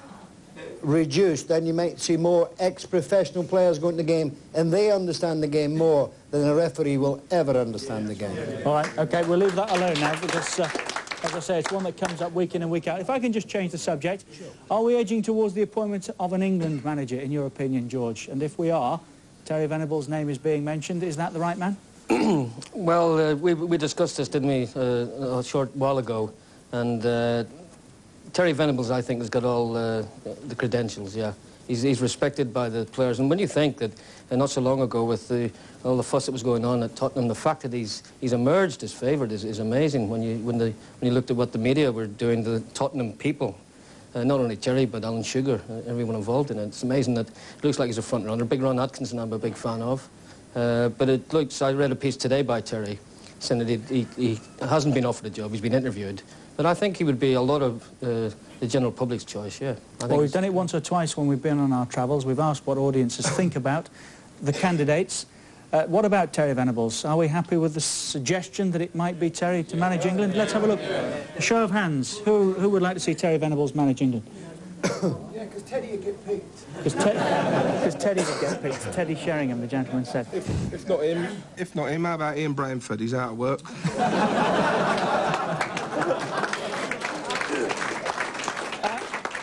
Speaker 6: then you might see more ex-professional players going to the game, and they understand the game more than a referee will ever understand the game.
Speaker 2: All right, OK, we'll leave that alone now, because, as I say, it's one that comes up week in and week out. If I can just change the subject, are we edging towards the appointment of an England manager, in your opinion, George? And if we are, Terry Venables' name is being mentioned. Is that the right man?
Speaker 7: Well, we discussed this, didn't we, a short while ago, and Terry Venables, I think, has got all the credentials, yeah. He's respected by the players, and when you think that not so long ago with all the fuss that was going on at Tottenham, the fact that he's emerged as favoured is amazing. When you looked at what the media were doing to the Tottenham people, not only Terry but Alan Sugar, everyone involved in it. It's amazing that it looks like he's a front runner. Big Ron Atkinson, I'm a big fan of, but it looks. I read a piece today by Terry saying that he hasn't been offered a job. He's been interviewed. But I think he would be a lot of the general public's choice, yeah.
Speaker 2: Well, we've done it once or twice when we've been on our travels. We've asked what audiences think about the candidates. What about Terry Venables? Are we happy with the suggestion that it might be Terry to manage England? Let's have a look. A show of hands. Who would like to see Terry Venables manage England?
Speaker 11: Yeah, because Teddy would get picked.
Speaker 2: Because Teddy would get picked. Teddy Sheringham, the gentleman said.
Speaker 11: If not him, how about Ian Bramford? He's out of work.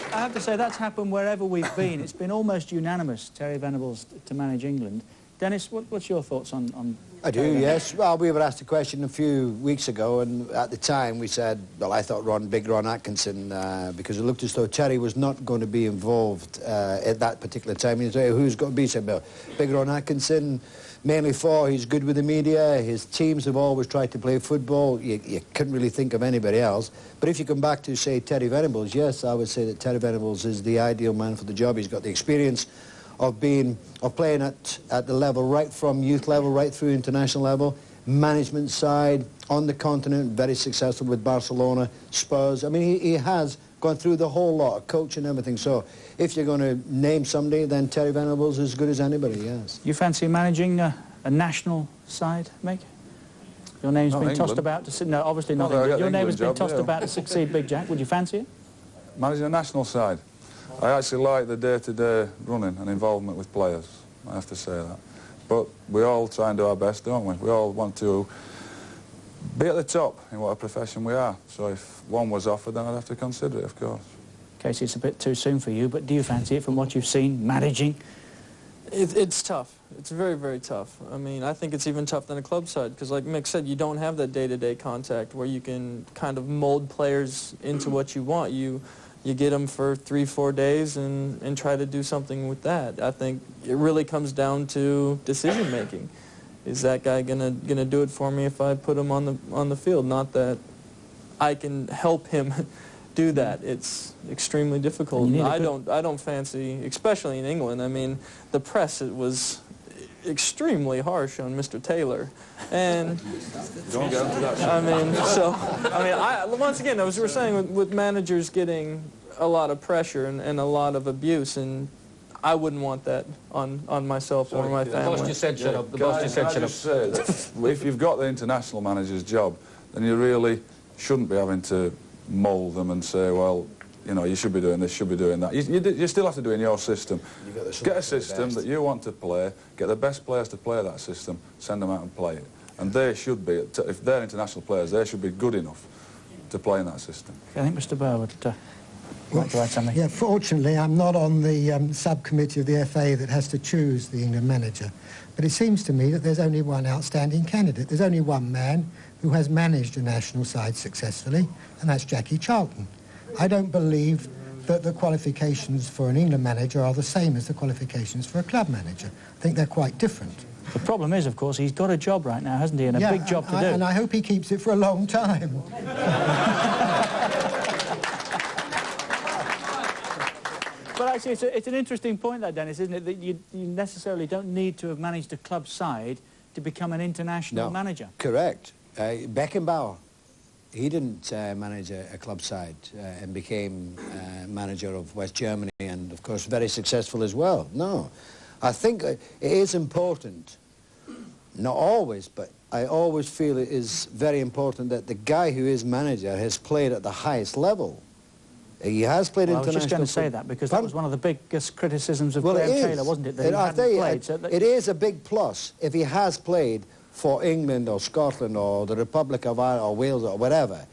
Speaker 2: I have to say, that's happened wherever we've been. It's been almost unanimous, Terry Venables to manage England. Dennis, what's your thoughts on
Speaker 6: I do, yes. Well, we were asked a question a few weeks ago, and at the time we said, well, I thought Big Ron Atkinson, because it looked as though Terry was not going to be involved at that particular time. You say, who's got to be? Said, well, Big Ron Atkinson, mainly he's good with the media, his teams have always tried to play football, you couldn't really think of anybody else. But if you come back to, say, Terry Venables, yes, I would say that Terry Venables is the ideal man for the job. He's got the experience of playing at the level right from youth level right through international level, management side, on the continent, very successful with Barcelona, Spurs. I mean, he has gone through the whole lot, coach and everything. So if you're going to name somebody, then Terry Venables is as good as anybody, yes.
Speaker 2: You fancy managing a national side, Mick? Your name's been tossed about to... No, obviously not. Your name has been tossed about to succeed Big Jack. Would you fancy it?
Speaker 4: Managing a national side? I actually like the day-to-day running and involvement with players, I have to say that. But we all try and do our best, don't we? We all want to be at the top in what a profession we are. So if one was offered, then I'd have to consider it, of course.
Speaker 2: Kasey, it's a bit too soon for you, but do you fancy it from what you've seen, managing?
Speaker 3: It's tough. It's very, very tough. I mean, I think it's even tougher than a club side, because like Mick said, you don't have that day-to-day contact where you can kind of mold players into what you want. You get them for 3-4 days and try to do something with that. I think it really comes down to decision-making. Is that guy gonna do it for me if I put him on the field? Not that I can help him do that. It's extremely difficult. I don't fancy, especially in England. I mean, the press, it was extremely harsh on Mr. Taylor, and
Speaker 4: don't get into that.
Speaker 3: Once again, as we were saying, with managers getting a lot of pressure and a lot of abuse, and I wouldn't want that on myself or my family.
Speaker 7: The boss just said shut up. The boss just said shut up.
Speaker 4: If you've got the international manager's job, then you really shouldn't be having to mould them and say, well, you know, you should be doing this, should be doing that. You still have to do in your system. Get a system that you want to play, get the best players to play that system, send them out and play it. And they should be, if they're international players, they should be good enough to play in that system.
Speaker 2: I think Mr. Burr would like to add something.
Speaker 9: Yeah, fortunately, I'm not on the subcommittee of the FA that has to choose the England manager. But it seems to me that there's only one outstanding candidate. There's only one man who has managed a national side successfully, and that's Jackie Charlton. I don't believe that the qualifications for an England manager are the same as the qualifications for a club manager. I think they're quite different.
Speaker 2: The problem is, of course, he's got a job right now, hasn't he, and a big job to do.
Speaker 9: And I hope he keeps it for a long time.
Speaker 2: But actually, it's an interesting point, that, Dennis, isn't it, that you necessarily don't need to have managed a club side to become an international manager.
Speaker 6: Correct. Beckenbauer, he didn't manage a club side and became manager of West Germany, and of course very successful as well. No, I think it is important, not always, but I always feel it is very important that the guy who is manager has played at the highest level. He has played international.
Speaker 2: I was just going to say that, because that was one of the biggest criticisms of Graham Taylor, wasn't it? That
Speaker 6: it is a big plus if he has played for England or Scotland or the Republic of Ireland or Wales or whatever,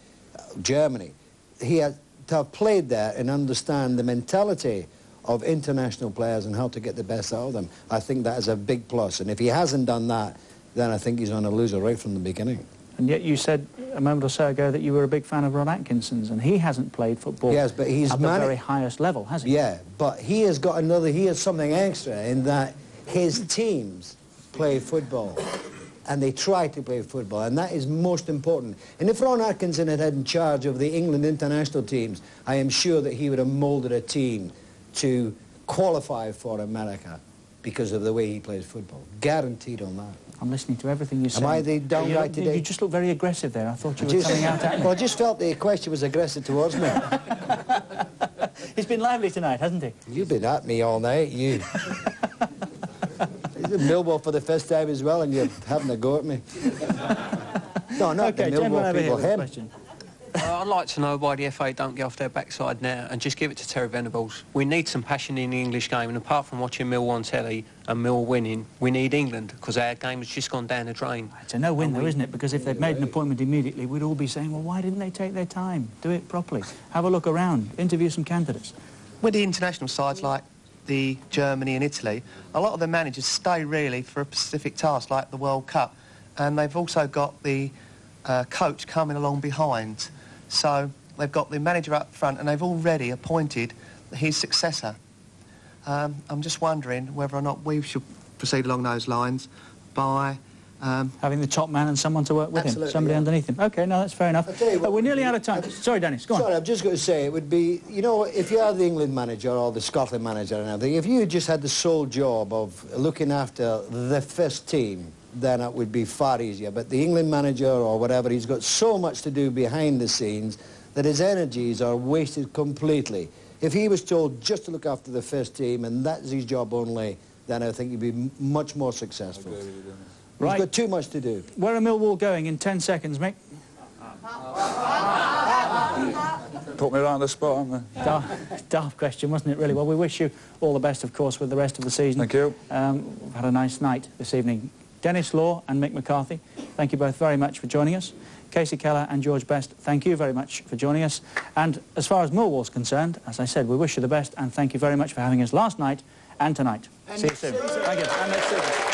Speaker 6: Germany. He has to have played there and understand the mentality of international players and how to get the best out of them. I think that is a big plus. And if he hasn't done that, then I think he's on a loser right from the beginning.
Speaker 2: And yet you said a moment or so ago that you were a big fan of Ron Atkinson's, and he hasn't played football at the very highest level, has he?
Speaker 6: Yeah, but he has got he has something extra in that his teams play football, and they try to play football, and that is most important. And if Ron Atkinson had in charge of the England international teams, I am sure that he would have moulded a team to qualify for America because of the way he plays football. Guaranteed on that.
Speaker 2: I'm listening to everything you say.
Speaker 6: Am I the downright today?
Speaker 2: You just look very aggressive there. I thought you were coming out at me.
Speaker 6: Well, I just felt the question was aggressive towards me.
Speaker 2: He's been lively tonight, hasn't he?
Speaker 6: You've been at me all night, you. He's in Millwall for the first time as well, and you're having a go at me. No, not the Millwall people, him.
Speaker 10: I'd like to know why the FA don't get off their backside now and just give it to Terry Venables. We need some passion in the English game, and apart from watching Millwall on telly and Millwall winning, we need England, because our game has just gone down the drain.
Speaker 2: It's a no-win though, isn't it? Because if they'd made an appointment immediately, we'd all be saying, well, why didn't they take their time? Do it properly. Have a look around. Interview some candidates.
Speaker 14: With the international sides like the Germany and Italy, a lot of the managers stay really for a specific task like the World Cup, and they've also got the coach coming along behind. So they've got the manager up front, and they've already appointed his successor. I'm just wondering whether or not we should proceed along those lines by
Speaker 2: Having the top man and someone to work with him, somebody underneath him. OK, no, that's fair enough. We're nearly out of time. Sorry, Dennis, go on.
Speaker 6: Sorry, I'm just going to say, it would be, you know, if you are the England manager or the Scotland manager and everything, if you just had the sole job of looking after the first team, then it would be far easier. But the England manager or whatever, he's got so much to do behind the scenes that his energies are wasted completely. If he was told just to look after the first team and that's his job only, then I think he'd be much more successful.
Speaker 2: Right.
Speaker 6: He's got too much to do.
Speaker 2: Where are Millwall going in 10 seconds, Mick?
Speaker 4: Put me right on the spot, haven't they?
Speaker 2: Daft question, wasn't it, really? Well, we wish you all the best, of course, with the rest of the season.
Speaker 4: Thank you.
Speaker 2: We've had a nice night this evening. Denis Law and Mick McCarthy, thank you both very much for joining us. Kasey Keller and George Best, thank you very much for joining us. And as far as Millwall's concerned, as I said, we wish you the best and thank you very much for having us last night and tonight. See you soon. Thank you. And next season.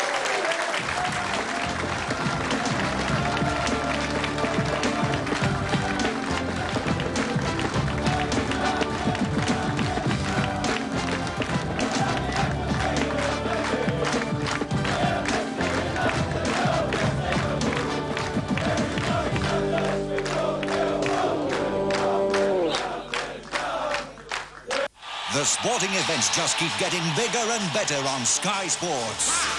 Speaker 23: The sporting events just keep getting bigger and better on Sky Sports.